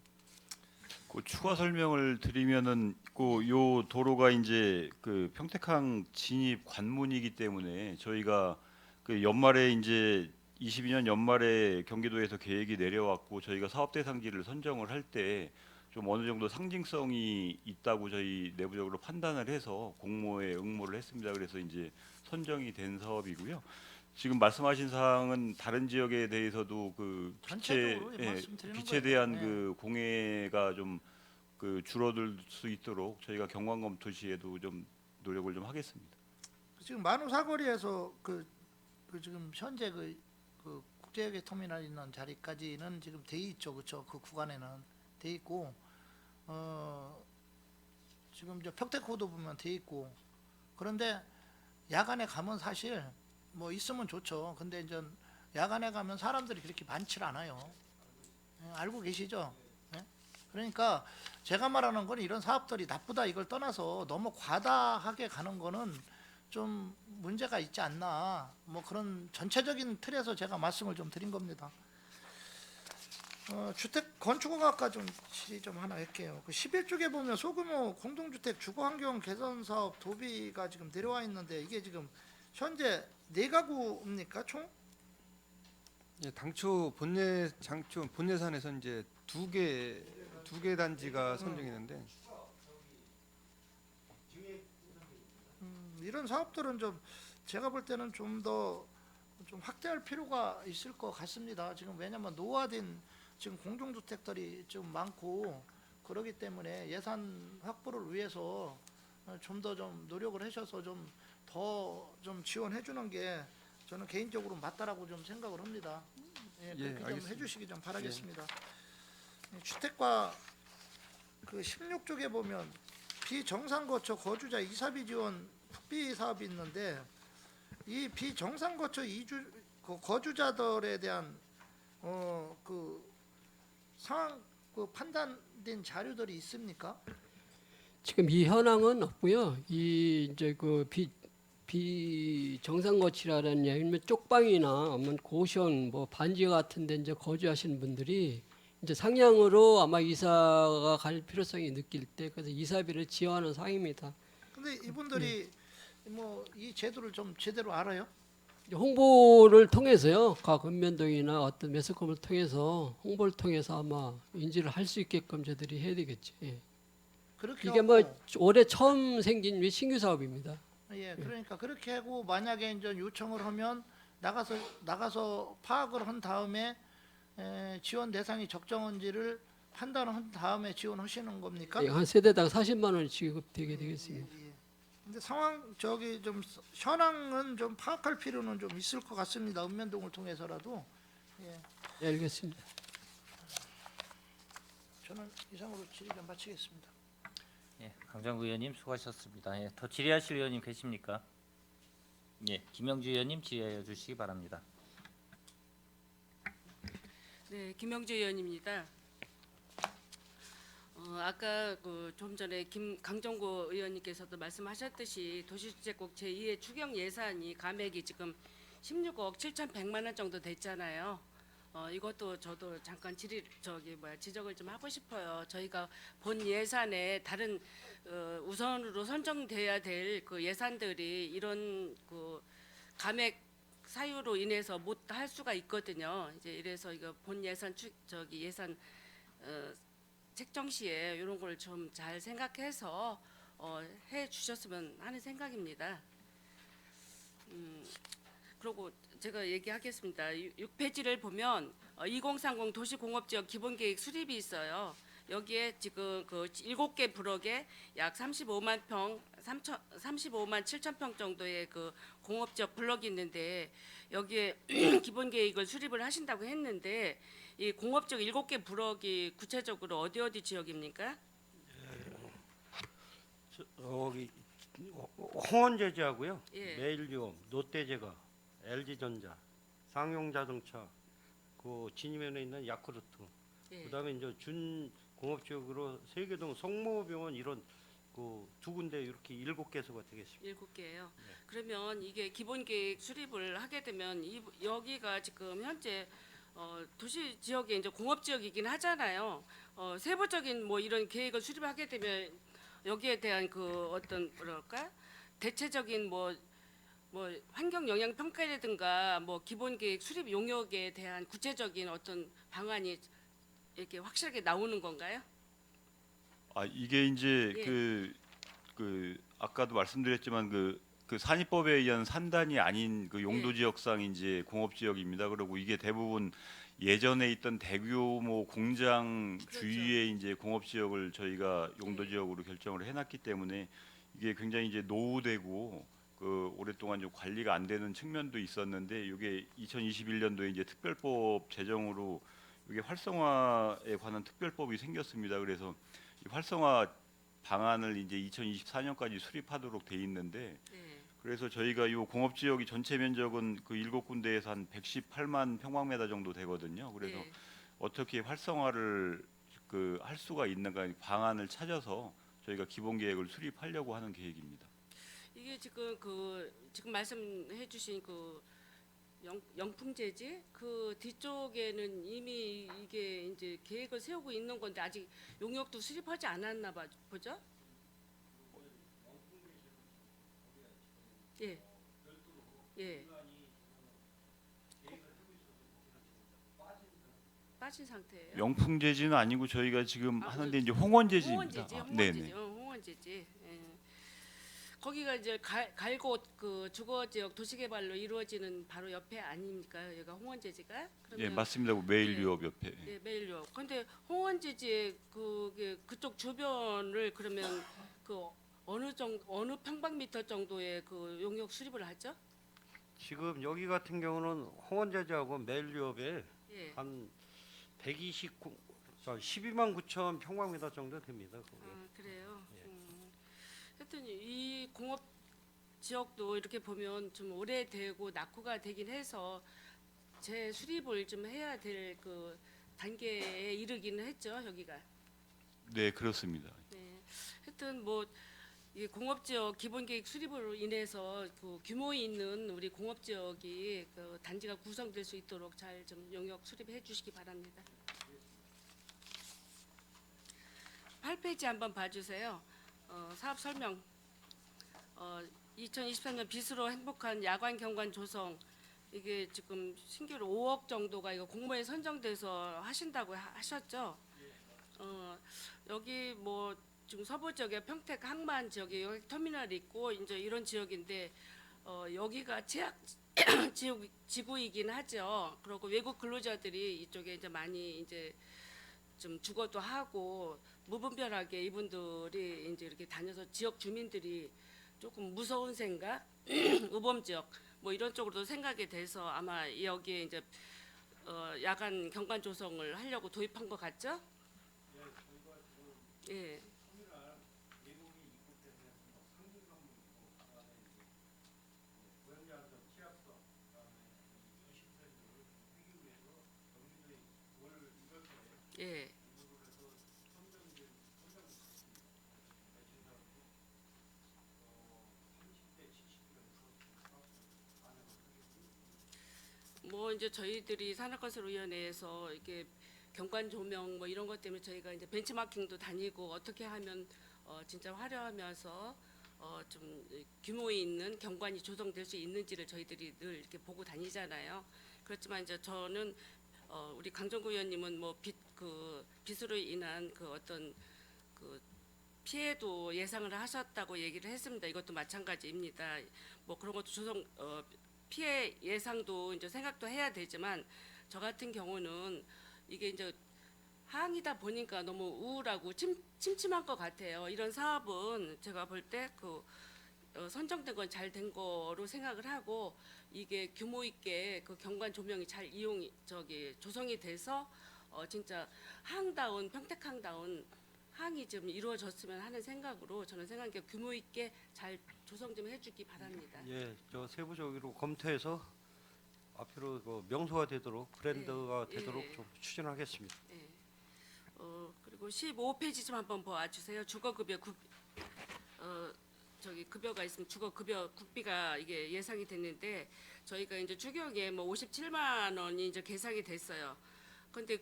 S4: 그 추가 설명을 드리면은 그 요 도로가 이제 그 평택항 진입 관문이기 때문에 저희가 그 연말에 이제 22년 연말에 경기도에서 계획이 내려왔고 저희가 사업 대상지를 선정을 할 때 좀 어느 정도 상징성이 있다고 저희 내부적으로 판단을 해서 공모에 응모를 했습니다. 그래서 이제 선정이 된 사업이고요. 지금 말씀하신 사항은 다른 지역에 대해서도 그
S3: 전체적으로 말씀드리는
S4: 빛에
S3: 거예요.
S4: 대한
S3: 네.
S4: 그 공해가 좀 그 줄어들 수 있도록 저희가 경관 검토 시에도 좀 노력을 좀 하겠습니다.
S3: 지금 만우 사거리에서 그 지금 현재 그 국제여객 터미널 있는 자리까지는 지금 돼 있죠, 그렇죠? 그 구간에는 돼 있고, 지금 저 평택호도 보면 돼 있고, 그런데 야간에 가면 사실 뭐 있으면 좋죠. 근데 이제 야간에 가면 사람들이 그렇게 많지 않아요. 예, 알고 계시죠? 예? 그러니까 제가 말하는 건 이런 사업들이 나쁘다 이걸 떠나서 너무 과다하게 가는 거는 좀 문제가 있지 않나, 뭐 그런 전체적인 틀에서 제가 말씀을 좀 드린 겁니다. 주택 건축허가가 좀 질의 좀 하나 할게요. 그 11쪽에 보면 소규모 공동주택 주거환경 개선 사업 도비가 지금 내려와 있는데 이게 지금 현재 4가구입니까 총?
S5: 예, 당초 본예산에서 이제 두 개 단지가 선정했는데
S3: 이런 사업들은 좀 제가 볼 때는 좀 더 좀 확대할 필요가 있을 것 같습니다. 지금 왜냐하면 노후화된 지금 공동주택들이 좀 많고 그러기 때문에 예산 확보를 위해서 좀 더 좀 노력을 하셔서 좀 더 좀 지원해 주는 게 저는 개인적으로 맞다라고 좀 생각을 합니다. 예,
S5: 예,
S3: 그렇게 좀
S5: 알겠습니다.
S3: 해주시기 좀 바라겠습니다. 주택과 그 16쪽에 보면 비정상거처 거주자 이사비 지원 특비 사업이 있는데 이 비정상거처 거주자들에 대한 그 상황 그 판단된 자료들이 있습니까?
S6: 지금 이 현황은 없고요. 이 이제 그 비정상거치라는 얘기는 쪽방이나 아니면 고시원 뭐 반지 같은 데 이제 거주하시는 분들이 이제 상향으로 아마 이사가 갈 필요성이 느낄 때 그래서 이사비를 지원하는 상입니다.
S3: 근데 이분들이 뭐 이 제도를 좀 제대로 알아요?
S6: 홍보를 통해서요. 각 읍면동이나 어떤 매스컴을 통해서 홍보를 통해서 아마 인지를 할 수 있게끔 저들이 해야 되겠죠. 예.
S3: 그렇게
S6: 이게
S3: 하고,
S6: 뭐 올해 처음 생긴 신규 사업입니다.
S3: 예, 그러니까 그렇게 하고 만약에 이제 요청을 하면 나가서 파악을 한 다음에 지원 대상이 적정한지를 판단한 다음에 지원하시는 겁니까?
S6: 한 세대당 40만 원 지급되게 되겠습니다.
S3: 예. 근데 상황 저기 좀 현황은 좀 파악할 필요는 좀 있을 것 같습니다. 읍면동을 통해서라도. 예.
S6: 예, 알겠습니다.
S3: 저는 이상으로 질의 좀 마치겠습니다.
S1: 예, 강정구 의원님 수고하셨습니다. 예, 더 질의하실 의원님 계십니까? 예, 김영주 의원님 질의해 주시기 바랍니다.
S7: 네, 김영주 의원입니다. 아까 그 좀 전에 강정구 의원님께서도 말씀하셨듯이 도시주택국 제2의 추경 예산이 감액이 지금 16억 7,100만 원 정도 됐잖아요. 이것도 저도 잠깐 지적을 좀 하고 싶어요. 저희가 본 예산에 다른 우선으로 선정돼야 될 그 예산들이 이런 그 감액 사유로 인해서 못 할 수가 있거든요. 이제 이래서 이거 본 예산 예산 책정 시에 이런 걸 좀 잘 생각해서 해 주셨으면 하는 생각입니다. 그리고 제가 얘기하겠습니다. 6페이지를 보면 2030 도시공업지역 기본계획 수립이 있어요. 여기에 지금 그 7개 블럭에 약 35만 7천 평 정도의 그 공업지역 블럭이 있는데 여기에 기본계획을 수립을 하신다고 했는데 이 공업지역 7개 블럭이 구체적으로 어디 지역입니까?
S2: 여기 홍원제지하고요.
S7: 예.
S2: 매일유업, 롯데제과, LG전자, 상용자동차, 그 진입면에 있는 야쿠르트.
S7: 예.
S2: 그다음에 이제 준 공업지역으로 세계동 성모병원 이런 그 두 군데 이렇게 7개소가 되겠습니다.
S7: 7개예요. 그러면 이게 기본계획 수립을 하게 되면 여기가 지금 현재 도시 지역에 이제 공업 지역이긴 하잖아요. 세부적인 뭐 이런 계획을 수립하게 되면 여기에 대한 그 어떤 뭐랄까 대체적인 뭐 환경 영향 평가라든가 뭐 기본계획 수립 용역에 대한 구체적인 어떤 방안이 이렇게 확실하게 나오는 건가요?
S4: 아 이게 이제
S7: 예.
S4: 그 아까도 말씀드렸지만 그 산입법에 의한 산단이 아닌 그 용도
S7: 예.
S4: 지역상 이제 공업 지역입니다. 그리고 이게 대부분 예전에 있던 대규모 공장
S7: 그렇죠.
S4: 주위에 이제 공업 지역을 저희가 용도
S7: 예.
S4: 지역으로 결정을 해놨기 때문에 이게 굉장히 이제 노후되고 그 오랫동안 좀 관리가 안 되는 측면도 있었는데 이게 2021년도에 이제 특별법 제정으로 이게 활성화에 관한 특별법이 생겼습니다. 그래서 이 활성화 방안을 이제 2024년까지 수립하도록 돼 있는데
S7: 네.
S4: 그래서 저희가 이 공업 지역이 전체 면적은 그 7군데에서 한 118만 평방미터 정도 되거든요. 그래서
S7: 네.
S4: 어떻게 활성화를 그 할 수가 있는가 방안을 찾아서 저희가 기본 계획을 수립하려고 하는 계획입니다.
S7: 이게 지금 지금 말씀해주신 그 영풍재지 그 뒤쪽에는 이미 이게 이제 계획을 세우고 있는 건데 아직 용역도 수립하지 않았나 보죠? 예. 예. 빠진 상태예요.
S4: 명풍재지는 아니고 저희가 지금
S7: 아,
S4: 하는데 이제 홍원재지입니다.
S7: 홍원재지,
S4: 아,
S7: 홍원재지,
S4: 네네.
S7: 홍원재지. 예. 거기가 이제 갈곳 그 주거 지역 도시개발로 이루어지는 바로 옆에 아닙니까? 여기가 홍원재지가?
S4: 예 맞습니다. 매일
S7: 예.
S4: 유업 옆에.
S7: 네, 매일요. 근데 홍원지지의 그쪽 주변을 그러면 그 어느 평방미터 정도의 그 용역 수립을 하죠?
S2: 지금 여기 같은 경우는 홍원제지하고 매일유업에
S7: 예.
S2: 한 12만 9천 평방미터 정도 됩니다. 거기.
S7: 그래요.
S2: 예.
S7: 하여튼 이 공업 지역도 이렇게 보면 좀 오래되고 낙후가 되긴 해서 재수립을 좀 해야 될 그 단계에 이르기는 했죠, 여기가.
S4: 네 그렇습니다.
S7: 네. 하여튼 뭐 이 공업지역 기본계획 수립으로 인해서 그 규모 있는 우리 공업지역이 그 단지가 구성될 수 있도록 잘 좀 용역 수립해 주시기 바랍니다. 8페이지 한번 봐주세요. 사업 설명. 2023년 빚으로 행복한 야간 경관 조성 이게 지금 신규로 5억 정도가 이거 공모에 선정돼서 하신다고 하셨죠? 여기 뭐 지금 서부 지역에 평택 항만 지역에 여기 터미널이 있고 이제 이런 지역인데 여기가 제약 지구이긴 하죠. 그리고 외국 근로자들이 이쪽에 이제 많이 이제 좀 주거도 하고 무분별하게 이분들이 이제 이렇게 다녀서 지역 주민들이 조금 무서운 생각, 우범 지역 뭐 이런 쪽으로도 생각이 돼서 아마 여기에 이제 야간 경관 조성을 하려고 도입한 것 같죠? 예. 예. 뭐 이제 저희들이 산업건설위원회에서 이렇게 경관 조명 뭐 이런 것 때문에 저희가 이제 벤치마킹도 다니고 어떻게 하면 진짜 화려하면서 좀 규모 있는 경관이 조성될 수 있는지를 저희들이 늘 이렇게 보고 다니잖아요. 그렇지만 이제 저는 우리 강정구 의원님은 뭐 빚으로 인한 그 어떤 그 피해도 예상을 하셨다고 얘기를 했습니다. 이것도 마찬가지입니다. 뭐 그런 것도 피해 예상도 이제 생각도 해야 되지만 저 같은 경우는 이게 이제 항이다 보니까 너무 우울하고 침침한 것 같아요. 이런 사업은 제가 볼 때 선정된 건 잘 된 거로 생각을 하고 이게 규모 있게 그 경관 조명이 잘 조성이 돼서 진짜 항다운 평택항다운 항이 좀 이루어졌으면 하는 생각으로 저는 생각해 규모 있게 잘 조성 좀 해주기 바랍니다.
S2: 예, 저 세부적으로 검토해서 앞으로 그 명소가 되도록 브랜드가
S7: 예,
S2: 되도록
S7: 예.
S2: 좀 추진하겠습니다.
S7: 예. 그리고 15페이지 좀 한번 봐주세요. 주거급여 급여가 있으면 주거급여 국비가 이게 예상이 됐는데 저희가 이제 추경에 뭐 57만 원이 이제 계상이 됐어요. 근데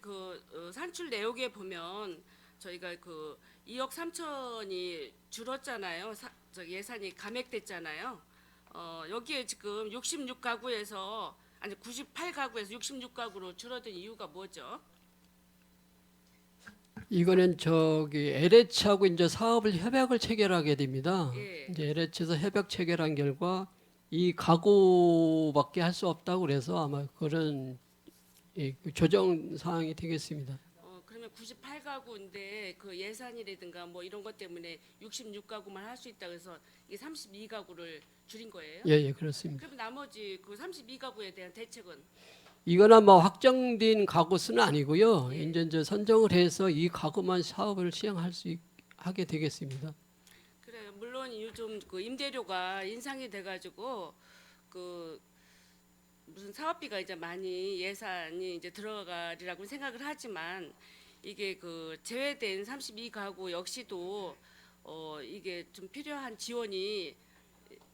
S7: 산출 내역에 보면 저희가 2억 3천이 줄었잖아요. 예산이 감액됐잖아요. 여기에 지금 66가구에서 아니 98가구에서 66가구로 줄어든 이유가 뭐죠?
S6: 이거는 LH하고 이제 사업을 협약을 체결하게 됩니다.
S7: 예.
S6: 이제 LH에서 협약 체결한 결과 이 가구밖에 할 수 없다고 그래서 아마 그런 그 조정 사항이 되겠습니다.
S7: 그러면 98가구인데 그 예산이라든가 뭐 이런 것 때문에 66가구만 할 수 있다 그래서 이게 32가구를 줄인 거예요?
S6: 예, 그렇습니다.
S7: 그럼 나머지 그 32가구에 대한 대책은
S6: 이거는 뭐 확정된 가구 수는 아니고요.
S7: 예.
S6: 이제 선정을 해서 이 가구만 사업을 시행할 하게 되겠습니다.
S7: 그래요. 물론 요즘 그 임대료가 인상이 돼가지고 무슨 사업비가 이제 많이 예산이 이제 들어가리라고 생각을 하지만 이게 제외된 32가구 역시도 이게 좀 필요한 지원이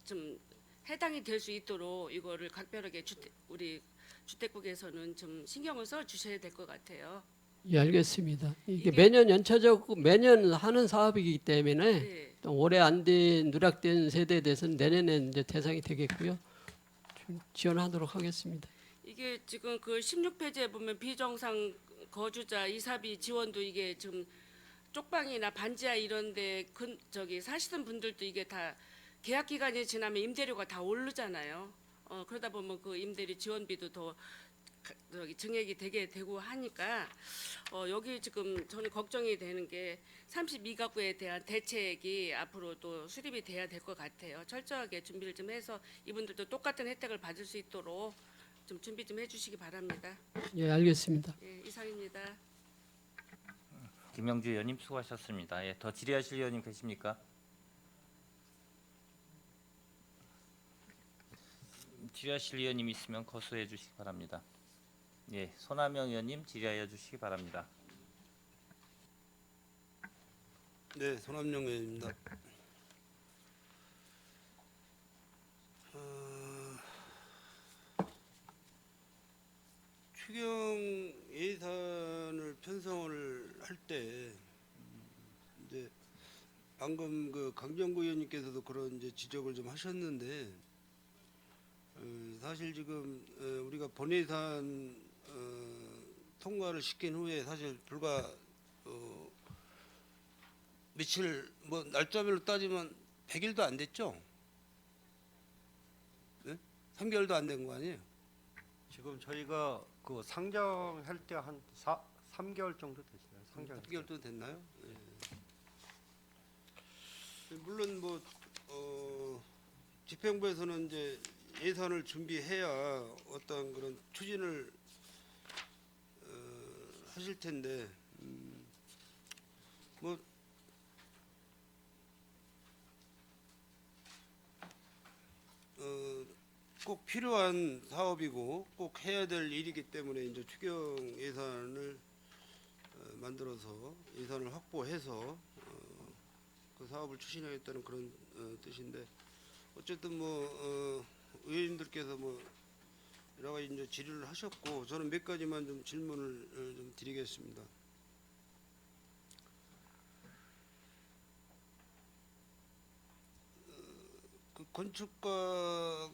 S7: 좀 해당이 될 수 있도록 이거를 각별하게 우리 주택국에서는 좀 신경을 써 주셔야 될 것 같아요.
S6: 예, 알겠습니다. 이게 매년 연차적으로 매년 하는 사업이기 때문에
S7: 네.
S6: 또 올해 안 된 누락된 세대에 대해서는 내년에 이제 대상이 되겠고요. 좀 지원하도록 하겠습니다.
S7: 이게 지금 16페이지에 보면 비정상 거주자 이사비 지원도 이게 지금 쪽방이나 반지하 이런데 사시는 분들도 이게 다 계약 기간이 지나면 임대료가 다 오르잖아요. 그러다 보면 그 임대료 지원비도 더 증액이 되게 되고 하니까 여기 지금 저는 걱정이 되는 게 32가구에 대한 대책이 앞으로 또 수립이 돼야 될 것 같아요. 철저하게 준비를 좀 해서 이분들도 똑같은 혜택을 받을 수 있도록 좀 준비 좀 해주시기 바랍니다.
S6: 예, 알겠습니다.
S7: 예, 이상입니다.
S1: 김영주 의원님 수고하셨습니다. 예, 더 질의하실 의원님 계십니까? 질의하실 의원님 있으면 거수해 주시기 바랍니다. 예, 손하명 의원님 질의하여 주시기 바랍니다.
S2: 네, 손함영 의원입니다. 추경 예산을 편성을 할 때 이제 방금 강정구 의원님께서도 그런 이제 지적을 좀 하셨는데 사실 지금 우리가 본예산 통과를 시킨 후에 사실 불과 며칠 뭐 날짜별로 따지면 100일도 안 됐죠? 네? 3개월도 안 된 거 아니에요?
S8: 지금 저희가 상정할 때 한 3개월 정도 됐어요. 상정.
S2: 3개월 정도 됐나요? 예. 물론 집행부에서는 이제 예산을 준비해야 어떤 그런 추진을 하실 텐데 꼭 필요한 사업이고 꼭 해야 될 일이기 때문에 이제 추경 예산을 만들어서 예산을 확보해서 그 사업을 추진하겠다는 그런 뜻인데 어쨌든 의원님들께서 여러 가지 이제 질의를 하셨고 저는 몇 가지만 좀 질문을 좀 드리겠습니다.
S9: 건축가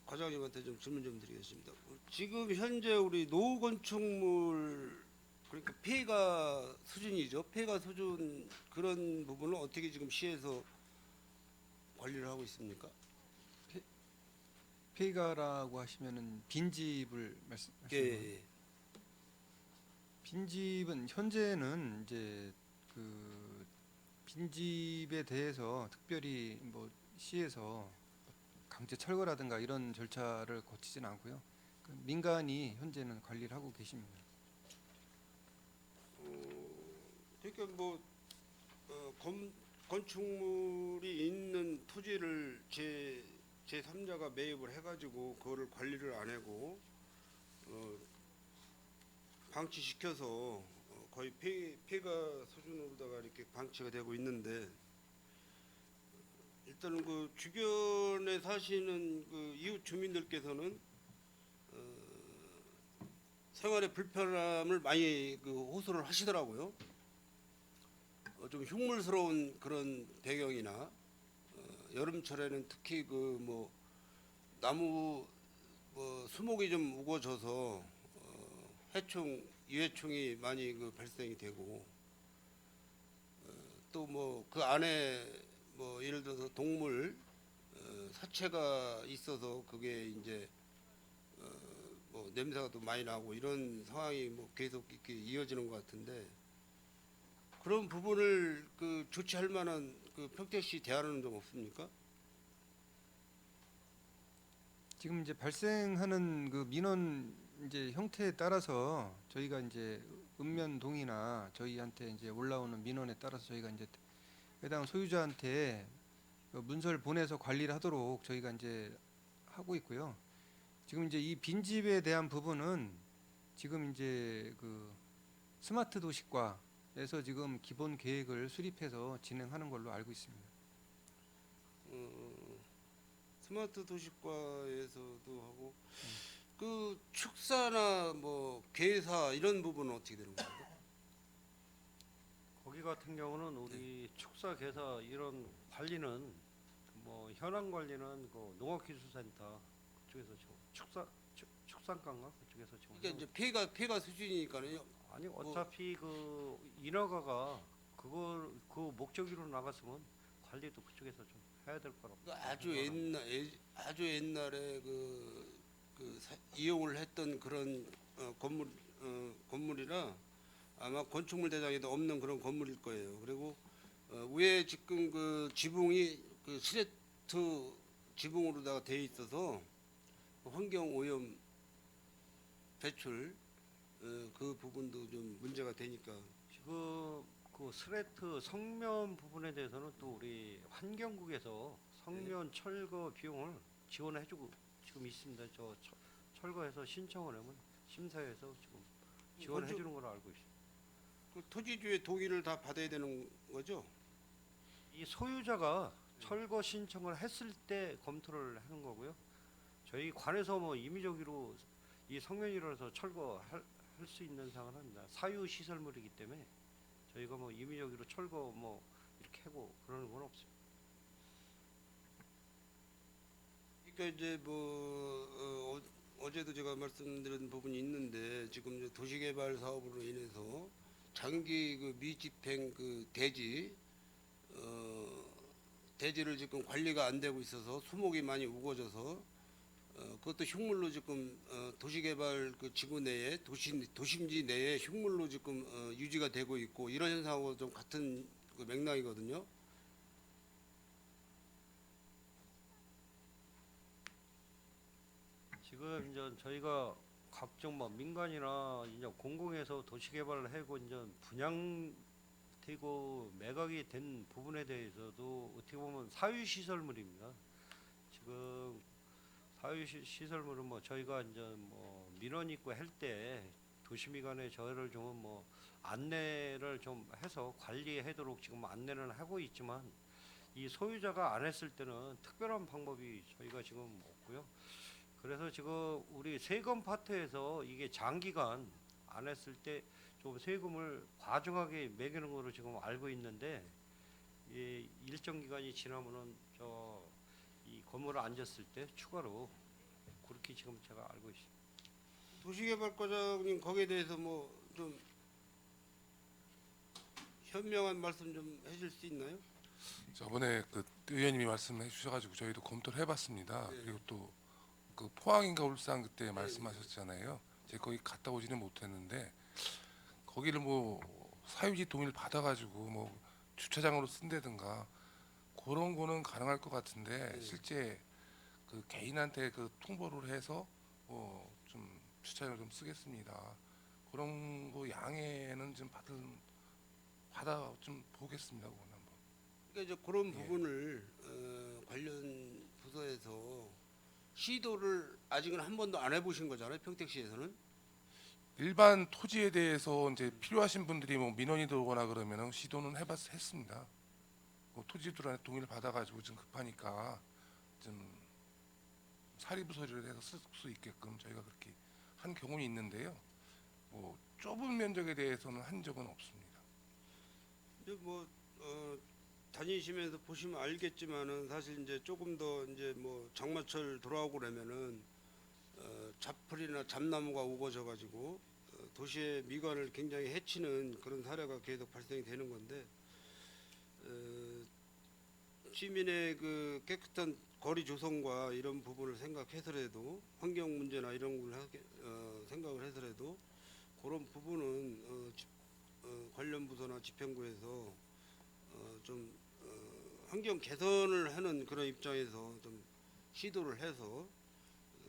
S9: 과장님한테 좀 질문 좀 드리겠습니다. 지금 현재 우리 노후 건축물 그러니까 폐가 수준이죠. 폐가 수준 그런 부분을 어떻게 지금 시에서 관리를 하고 있습니까?
S5: 폐가라고 하시면은 빈집을 말씀하시는 거예요?
S9: 예.
S5: 빈집은 현재는 이제 그 빈집에 대해서 특별히 뭐 시에서 강제 철거라든가 이런 절차를 거치진 않고요. 그 민간이 현재는 관리를 하고 계십니다.
S9: 그러니까 뭐 건축물이 있는 토지를 제3자가 매입을 해가지고 그거를 관리를 안 하고 방치시켜서 거의 폐가 수준으로다가 이렇게 방치가 되고 있는데 일단은 그 주변에 사시는 그 이웃 주민들께서는 생활의 불편함을 많이 그 호소를 하시더라고요. 좀 흉물스러운 그런 배경이나 여름철에는 특히 그 뭐 나무 뭐 수목이 좀 우거져서 해충 유해충이 많이 그 발생이 되고 또 뭐 그 안에 뭐 예를 들어서 동물 사체가 있어서 그게 이제 뭐 냄새가 또 많이 나고 이런 상황이 뭐 계속 이렇게 이어지는 것 같은데 그런 부분을 그 조치할 만한 그 평택시 대안은 좀 없습니까?
S5: 지금 이제 발생하는 그 민원 이제 형태에 따라서 저희가 이제 읍면동이나 저희한테 이제 올라오는 민원에 따라서 저희가 이제 해당 소유자한테 그 문서를 보내서 관리를 하도록 저희가 이제 하고 있고요. 지금 이제 이 빈집에 대한 부분은 지금 이제 그 스마트 도시과에서 지금 기본 계획을 수립해서 진행하는 걸로 알고 있습니다.
S9: 스마트 도시과에서도 하고 그 축사나 뭐 계사 이런 부분은 어떻게 되는 거예요?
S8: 거기 같은 경우는 우리 축사 개사 이런 관리는 뭐 현황 관리는 그 농업기술센터 그쪽에서 지금 축산과인가 그쪽에서 지금
S9: 그러니까 이제 폐가 수준이니까요.
S8: 아니 어차피 그 인허가가 그걸 그 목적으로 나갔으면 관리도 그쪽에서 좀 해야 될 거라고.
S9: 아주 옛날에 이용을 했던 그런 건물이라 아마 건축물 대장에도 없는 그런 건물일 거예요. 그리고 위에 지금 그 지붕이 그 시레트 지붕으로다가 돼 있어서 환경 오염 배출 그 부분도 좀 문제가 되니까
S8: 지금 그 스레트 성면 부분에 대해서는 또 우리 환경국에서 성면 철거 비용을 지원해주고 지금 있습니다. 저 철거해서 신청을 하면 심사해서 지금 지원해주는 걸로 알고 있습니다.
S9: 그 토지주의 동의를 다 받아야 되는 거죠?
S8: 이 소유자가 철거 신청을 했을 때 검토를 하는 거고요. 저희 관에서 뭐 임의적으로 이 성면이라서 철거할 수 있는 상황은 아닙니다. 사유 시설물이기 때문에 저희가 뭐 임의적으로 철거 뭐 이렇게 하고 그러는 건 없습니다.
S9: 그러니까 이제 뭐 어제도 제가 말씀드린 부분이 있는데 지금 이제 도시개발 사업으로 인해서 장기 그 미집행 그 대지를 지금 관리가 안 되고 있어서 수목이 많이 우거져서 그것도 흉물로 지금 도시개발 그 지구 내에 도심지 내에 흉물로 지금 유지가 되고 있고 이런 현상하고 좀 같은 그 맥락이거든요.
S8: 지금 이제 저희가 각종 뭐 민간이나 이제 공공에서 도시개발을 하고 이제 분양되고 매각이 된 부분에 대해서도 어떻게 보면 사유시설물입니다. 지금 사유시설물은 뭐 저희가 이제 뭐 민원 있고 할 때 도시미관에 저희를 좀 뭐 안내를 좀 해서 관리하도록 지금 안내는 하고 있지만 이 소유자가 안 했을 때는 특별한 방법이 저희가 지금 없고요. 그래서 지금 우리 세금 파트에서 이게 장기간 안 했을 때 좀 세금을 과중하게 매기는 거로 지금 알고 있는데 이 일정 기간이 지나면은 건물을 앉았을 때 추가로 그렇게 지금 제가 알고 있습니다.
S9: 도시개발과장님 거기에 대해서 뭐 좀 현명한 말씀 좀 해줄 수 있나요?
S10: 저번에 그 의원님이 말씀해 주셔가지고 저희도 검토를 해봤습니다.
S9: 네.
S10: 그리고 또 그 포항인가 울산 그때 말씀하셨잖아요. 제가 거기 갔다 오지는 못했는데 거기를 뭐 사유지 동의를 받아가지고 뭐 주차장으로 쓴다든가 그런 거는 가능할 것 같은데 실제 그 개인한테 그 통보를 해서 뭐 좀 주차장을 좀 쓰겠습니다. 그런 거 양해는 좀 받아 좀 보겠습니다. 그건 한번.
S9: 그러니까 이제 그런
S10: 예.
S9: 부분을 관련 부서에서 시도를 아직은 한 번도 안 해보신 거잖아요. 평택시에서는.
S10: 일반 토지에 대해서 이제 필요하신 분들이 뭐 민원이 들어오거나 그러면은 시도는 했습니다. 뭐 토지들한테 동의를 받아가지고 좀 급하니까 좀 사리부 처리를 해서 쓸 수 있게끔 저희가 그렇게 한 경우는 있는데요. 뭐 좁은 면적에 대해서는 한 적은 없습니다.
S9: 이제 뭐 다니시면서 보시면 알겠지만은 사실 이제 조금 더 이제 뭐 장마철 돌아오고 그러면은 잡풀이나 잡나무가 우거져 가지고 도시의 미관을 굉장히 해치는 그런 사례가 계속 발생이 되는 건데 시민의 그 깨끗한 거리 조성과 이런 부분을 생각해서라도 환경 문제나 이런 걸 생각을 해서라도 그런 부분은 관련 부서나 집행부에서 좀 환경 개선을 하는 그런 입장에서 좀 시도를 해서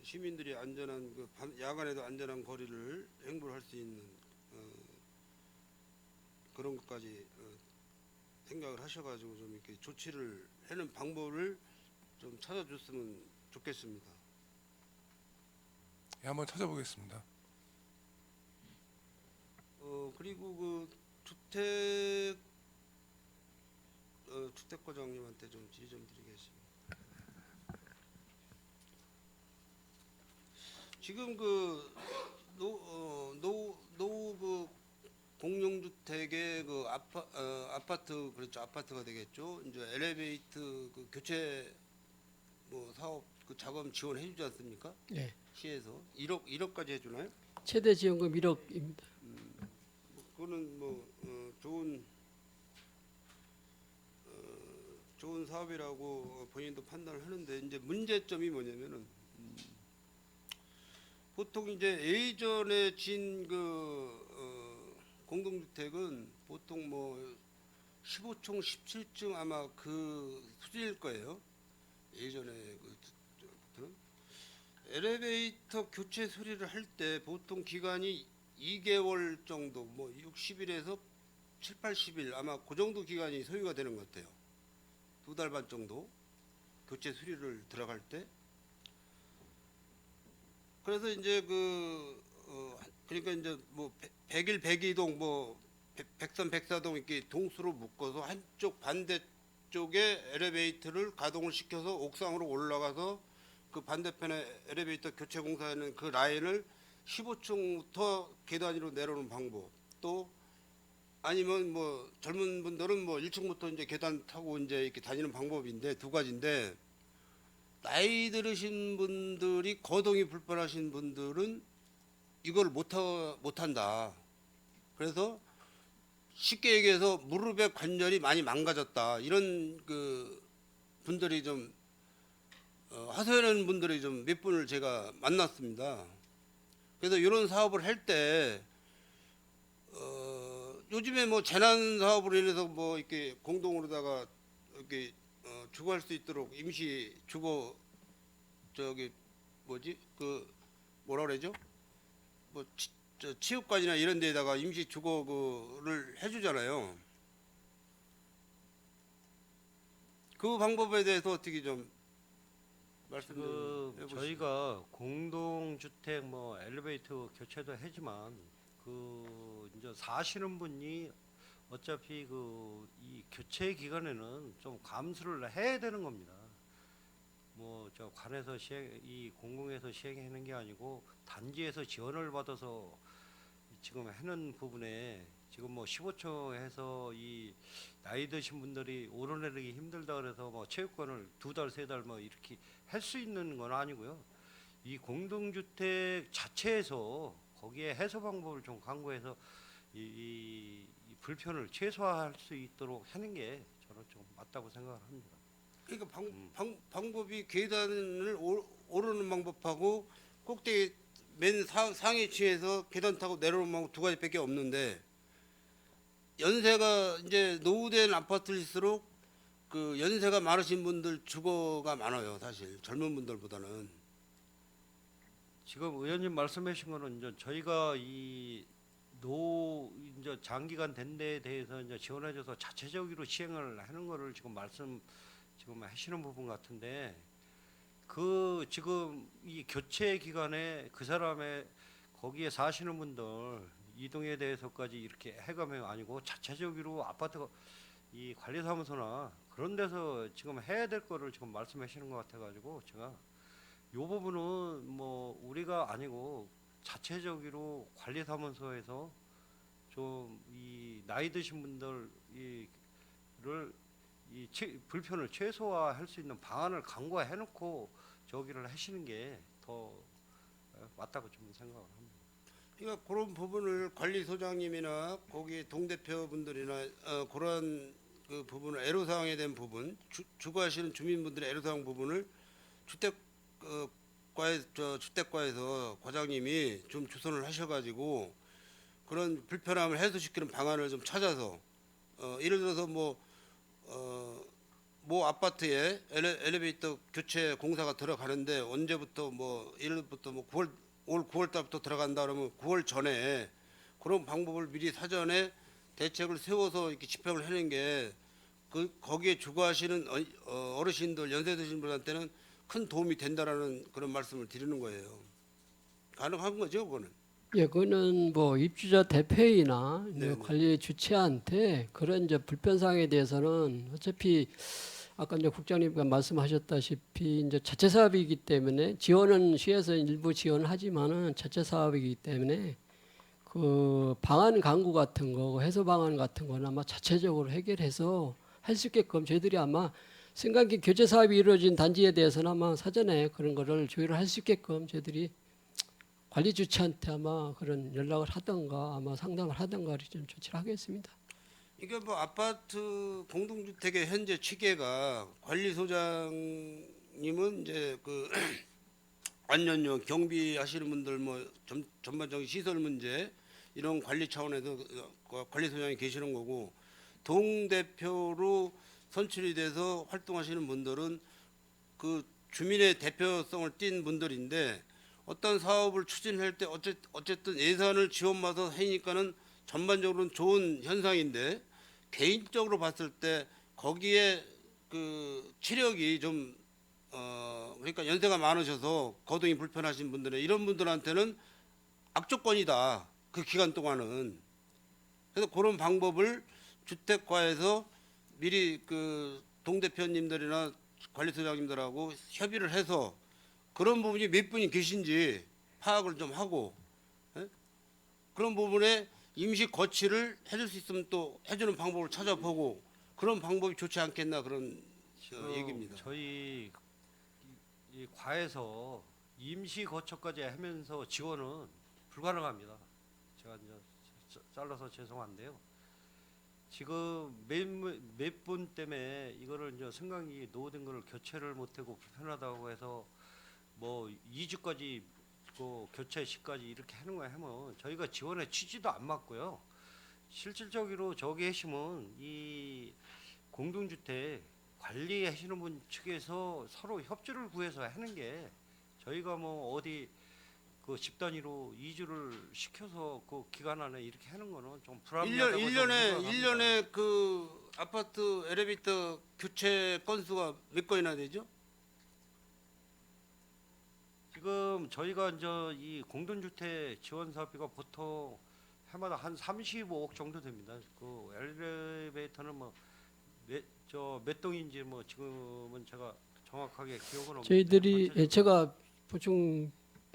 S9: 시민들이 안전한 그 야간에도 안전한 거리를 행보할 수 있는 그런 것까지 생각을 하셔가지고 좀 이렇게 조치를 하는 방법을 좀 찾아줬으면 좋겠습니다.
S10: 예, 한번 찾아보겠습니다.
S9: 그리고 그 주택과장님한테 좀 질의 좀 드리겠습니다. 지금 그 노후 그 공용주택의 그 아파트 그렇죠, 아파트가 되겠죠. 이제 엘리베이터 그 교체 뭐 사업 그 자금 지원해 주지 않습니까?
S6: 네.
S9: 시에서 1억까지 해주나요?
S6: 최대 지원금 1억입니다.
S9: 그거는 뭐 좋은 사업이라고 본인도 판단을 하는데 이제 문제점이 뭐냐면은 보통 이제 예전에 진 그 공동주택은 보통 뭐 15층, 17층 아마 그 수준일 거예요. 예전에 그 엘리베이터 교체 수리를 할 때 보통 기간이 2개월 정도, 뭐 60일에서 7, 80일 아마 그 정도 기간이 소요가 되는 것 같아요. 2달 반 정도 교체 수리를 들어갈 때. 그래서 이제 그러니까 이제 뭐 100일 102동 뭐 103 104동 이렇게 동수로 묶어서 한쪽 반대쪽에 엘리베이터를 가동을 시켜서 옥상으로 올라가서 그 반대편에 엘리베이터 교체 공사하는 그 라인을 15층부터 계단위로 내려오는 방법. 또 아니면 뭐 젊은 분들은 뭐 1층부터 이제 계단 타고 이제 이렇게 다니는 방법인데 두 가지인데 나이 들으신 분들이 거동이 불편하신 분들은 이걸 못한다. 그래서 쉽게 얘기해서 무릎의 관절이 많이 망가졌다. 이런 그 분들이 좀 하소연하는 분들이 좀 몇 분을 제가 만났습니다. 그래서 이런 사업을 할 때 요즘에 뭐 재난 사업으로 인해서 뭐 이렇게 공동으로다가 이렇게 주거할 수 있도록 임시 주거 저기 뭐지 그 뭐라 그러죠? 뭐 체육관이나 이런 데다가 임시 주거를 해주잖아요. 그 방법에 대해서 어떻게 좀 말씀 좀 해보시죠.
S8: 저희가 공동주택 뭐 엘리베이터 교체도 하지만 그 이제 사시는 분이 어차피 그 이 교체 기간에는 좀 감수를 해야 되는 겁니다. 뭐 저 관에서 이 공공에서 시행하는 게 아니고 단지에서 지원을 받아서 지금 하는 부분에 지금 뭐 15초 해서 이 나이 드신 분들이 오르내리기 힘들다 그래서 뭐 체육관을 2달, 3달 뭐 이렇게 할 수 있는 건 아니고요. 이 공동주택 자체에서 거기에 해소 방법을 좀 강구해서 이 불편을 최소화할 수 있도록 하는 게 저는 좀 맞다고 생각을 합니다.
S9: 그러니까 방법이 계단을 오르는 방법하고 꼭대기 맨 상위층에서 계단 타고 내려오는 방법 두 가지밖에 없는데, 연세가 이제 노후된 아파트일수록 그 연세가 많으신 분들 주거가 많아요. 사실 젊은 분들보다는.
S8: 지금 의원님 말씀하신 거는 이제 저희가 이 이제 장기간 된 데에 대해서 이제 지원해줘서 자체적으로 시행을 하는 거를 지금 하시는 부분 같은데, 그 지금 이 교체 기간에 그 사람의 거기에 사시는 분들 이동에 대해서까지 이렇게 해가면 아니고 자체적으로 아파트 이 관리사무소나 그런 데서 지금 해야 될 거를 지금 말씀하시는 것 같아가지고 제가 요 부분은 뭐 우리가 아니고 자체적으로 관리사무소에서 좀 이 나이 드신 분들 불편을 최소화할 수 있는 방안을 강구해놓고 저기를 하시는 게 더 맞다고 좀 생각을 합니다.
S9: 그러니까 그런 부분을 관리소장님이나 거기 동대표분들이나 그런 그 부분을 애로사항에 대한 부분, 주거하시는 주민분들의 애로사항 부분을 주택과에서 과장님이 좀 주선을 하셔가지고 그런 불편함을 해소시키는 방안을 좀 찾아서, 예를 들어서 뭐 아파트에 엘리베이터 교체 공사가 들어가는데 언제부터 뭐 예를부터 뭐 올 9월 달부터 들어간다 그러면 9월 전에 그런 방법을 미리 사전에 대책을 세워서 이렇게 집행을 하는 게 거기에 주거하시는 어르신들, 연세 드신 분한테는 큰 도움이 된다라는 그런 말씀을 드리는 거예요. 가능한 거죠, 그거는?
S6: 예, 그거는 뭐 입주자 대표이나 이제
S9: 네네.
S6: 관리 주체한테 그런 이제 불편사항에 대해서는 어차피 아까 이제 국장님께서 말씀하셨다시피 이제 자체 사업이기 때문에 지원은 시에서 일부 지원을 하지만은 자체 사업이기 때문에 그 방안 강구 같은 거, 해소 방안 같은 거는 아마 자체적으로 해결해서 할 수 있게끔 저희들이 아마 생각이 교체 사업이 이루어진 단지에 대해서는 아마 사전에 그런 거를 조율을 할 수 있게끔 저희들이 관리 주체한테 아마 그런 연락을 하던가 아마 상담을 하던가 좀 조치를 하겠습니다.
S9: 이게 뭐 아파트 공동주택의 현재 취계가 관리소장님은 이제 그 안전용 경비하시는 분들 뭐 전반적인 시설 문제 이런 관리 차원에서 관리소장이 계시는 거고, 동대표로 선출이 돼서 활동하시는 분들은 그 주민의 대표성을 띈 분들인데, 어떤 사업을 추진할 때 어쨌든 예산을 지원받아서 하니까는 전반적으로는 좋은 현상인데, 개인적으로 봤을 때 거기에 그 체력이 좀 그러니까 연세가 많으셔서 거동이 불편하신 분들은 이런 분들한테는 악조건이다, 그 기간 동안은. 그래서 그런 방법을 주택과에서 미리 그 동대표님들이나 관리소장님들하고 협의를 해서 그런 부분이 몇 분이 계신지 파악을 좀 하고, 예? 그런 부분에 임시 거치를 해줄 수 있으면 또 해주는 방법을 찾아보고 그런 방법이 좋지 않겠나, 그런 얘기입니다.
S8: 저희 이 과에서 임시 거처까지 하면서 지원은 불가능합니다. 제가 이제 잘라서 죄송한데요. 지금 몇 분 때문에 이거를 이제 승강기 노후된 거를 교체를 못하고 불편하다고 해서 뭐 2주까지 그 교체 시까지 이렇게 하는 거 하면 저희가 지원의 취지도 안 맞고요. 실질적으로 저기 하시면 이 공동주택 관리하시는 분 측에서 서로 협조를 구해서 하는 게, 저희가 뭐 어디 그 집단위로 2주를 시켜서 그 기간 안에 이렇게 하는 거는 좀 불합리하다고
S9: 1년에 그 아파트 엘리베이터 교체 건수가 몇 건이나 되죠?
S8: 지금 저희가 이제 이 공동주택 지원 사업비가 보통 해마다 한 35억 정도 됩니다. 그 엘리베이터는 뭐 몇 동인지 뭐 지금은 제가 정확하게 기억은 없는데,
S6: 저희들이 제가 보충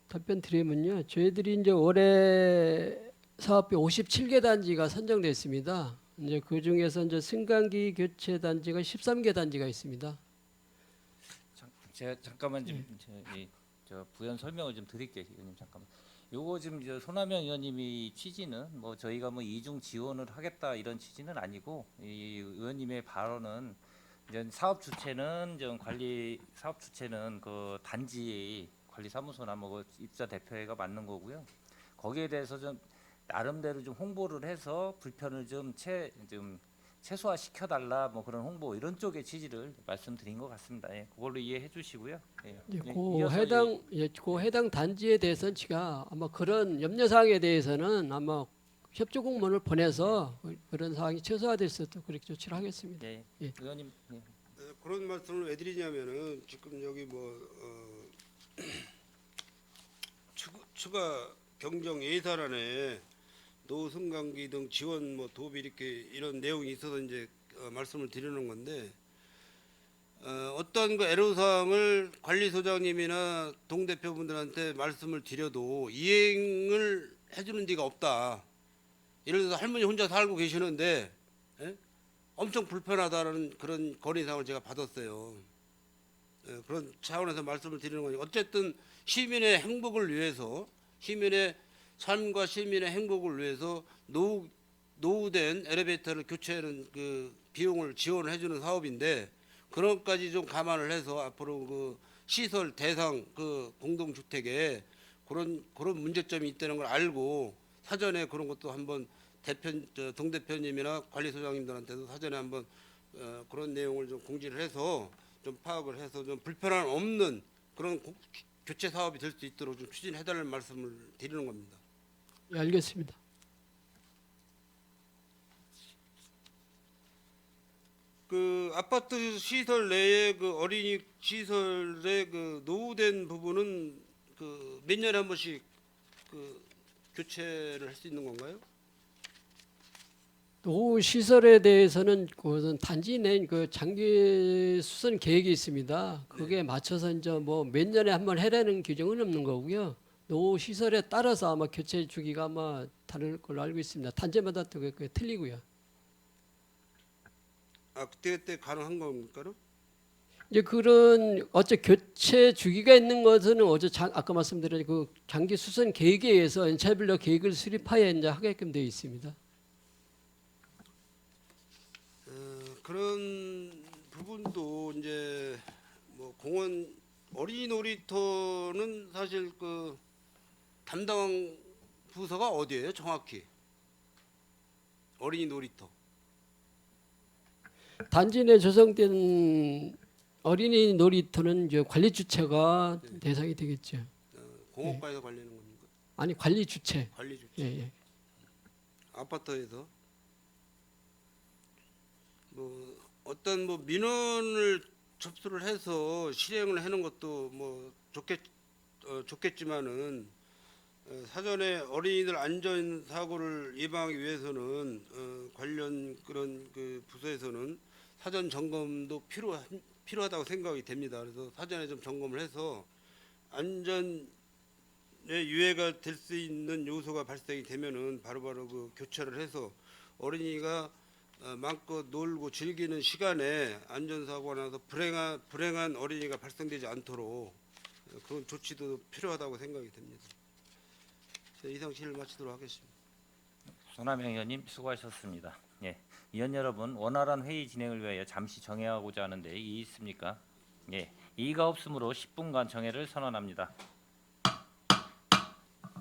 S6: 답변 드리면요, 저희들이 이제 올해 사업비 57개 단지가 선정됐습니다. 이제 그 중에서 이제 승강기 교체 단지가 13개 단지가 있습니다.
S1: 제가 잠깐만 저 부연 설명을 좀 드릴게요, 의원님 잠깐만. 요거 지금 손하명 의원님이 취지는 뭐 저희가 뭐 이중 지원을 하겠다 이런 취지는 아니고, 이 의원님의 발언은 이제 사업 주체는 그 단지 관리사무소나 뭐 입사 대표회가 맞는 거고요. 거기에 대해서 좀 나름대로 좀 홍보를 해서 불편을 좀 최소화 시켜달라 뭐 그런 홍보 이런 쪽의 취지를 말씀드린 것 같습니다. 예, 그걸로 이해해 주시고요. 예.
S6: 그 해당 단지에 대해서는 제가 아마 그런 염려 사항에 대해서는 아마 협조 공문을 보내서 그런 사항이 최소화될 수 있도록 그렇게 조치를 하겠습니다.
S1: 예.
S6: 예.
S1: 의원님. 예.
S9: 그런 말씀을 왜 드리냐면은 지금 여기 추가 경정 예산안에 노승강기 등 지원 도비 이렇게 이런 내용이 있어서 이제 말씀을 드리는 건데, 어떤 그 애로사항을 관리소장님이나 동대표분들한테 말씀을 드려도 이행을 해주는 데가 없다. 예를 들어서 할머니 혼자 살고 계시는데 엄청 불편하다는 그런 건의사항을 제가 받았어요. 그런 차원에서 말씀을 드리는 거니, 어쨌든 시민의 행복을 위해서, 시민의 삶과 시민의 행복을 위해서 노후된 엘리베이터를 교체하는 그 비용을 지원을 해주는 사업인데, 그런 것까지 좀 감안을 해서 앞으로 그 시설 대상 그 공동주택에 그런 문제점이 있다는 걸 알고 사전에 그런 것도 한번 동대표님이나 관리소장님들한테도 사전에 한번 그런 내용을 좀 공지를 해서 좀 파악을 해서 좀 불편함 없는 그런 교체 사업이 될 수 있도록 좀 추진해달라는 말씀을 드리는 겁니다.
S6: 예, 알겠습니다.
S9: 그 아파트 시설 내에 그 어린이 시설의 그 노후된 부분은 그 몇 년에 한 번씩 그 교체를 할 수 있는 건가요?
S6: 노후 시설에 대해서는 그것은 단지 낸 그 장기 수선 계획이 있습니다. 거기에 맞춰서 이제 뭐 몇 년에 한 번 해라는 규정은 없는 거고요. 노후 시설에 따라서 아마 교체 주기가 아마 다를 걸로 알고 있습니다. 단지마다 또 그게 틀리고요.
S9: 아, 그때 가능한 겁니까?
S6: 이제 그런 교체 주기가 있는 것은 아까 말씀드린 그 장기 수선 계획에 의해서 연차별로 계획을 수립하여 이제 하게끔 되어 있습니다.
S9: 그런 부분도 이제 뭐 공원 어린이 놀이터는 사실 그 담당 부서가 어디예요, 정확히? 어린이 놀이터.
S6: 단지 내 조성된 어린이 놀이터는 이제 관리 주체가 대상이 되겠죠.
S9: 공업과에서 관리하는 겁니까?
S6: 아니 관리 주체.
S9: 관리 주체.
S6: 예.
S9: 아파트에서 뭐 어떤 뭐 민원을 접수를 해서 실행을 하는 것도 뭐 좋겠지만은 사전에 어린이들 안전 사고를 예방하기 위해서는 관련 그런 그 부서에서는 사전 점검도 필요하다고 생각이 됩니다. 그래서 사전에 좀 점검을 해서 안전에 유해가 될 수 있는 요소가 발생이 되면은 바로바로 그 교체를 해서 어린이가 마음껏 놀고 즐기는 시간에 안전사고가 나서 불행한 어린이가 발생되지 않도록 그런 조치도 필요하다고 생각이 됩니다. 이상 질의를 마치도록 하겠습니다.
S1: 손하명 의원님 수고하셨습니다. 예, 의원 여러분, 원활한 회의 진행을 위하여 잠시 정회하고자 하는데 이의 있습니까? 예, 이의가 없으므로 10분간 정회를 선언합니다.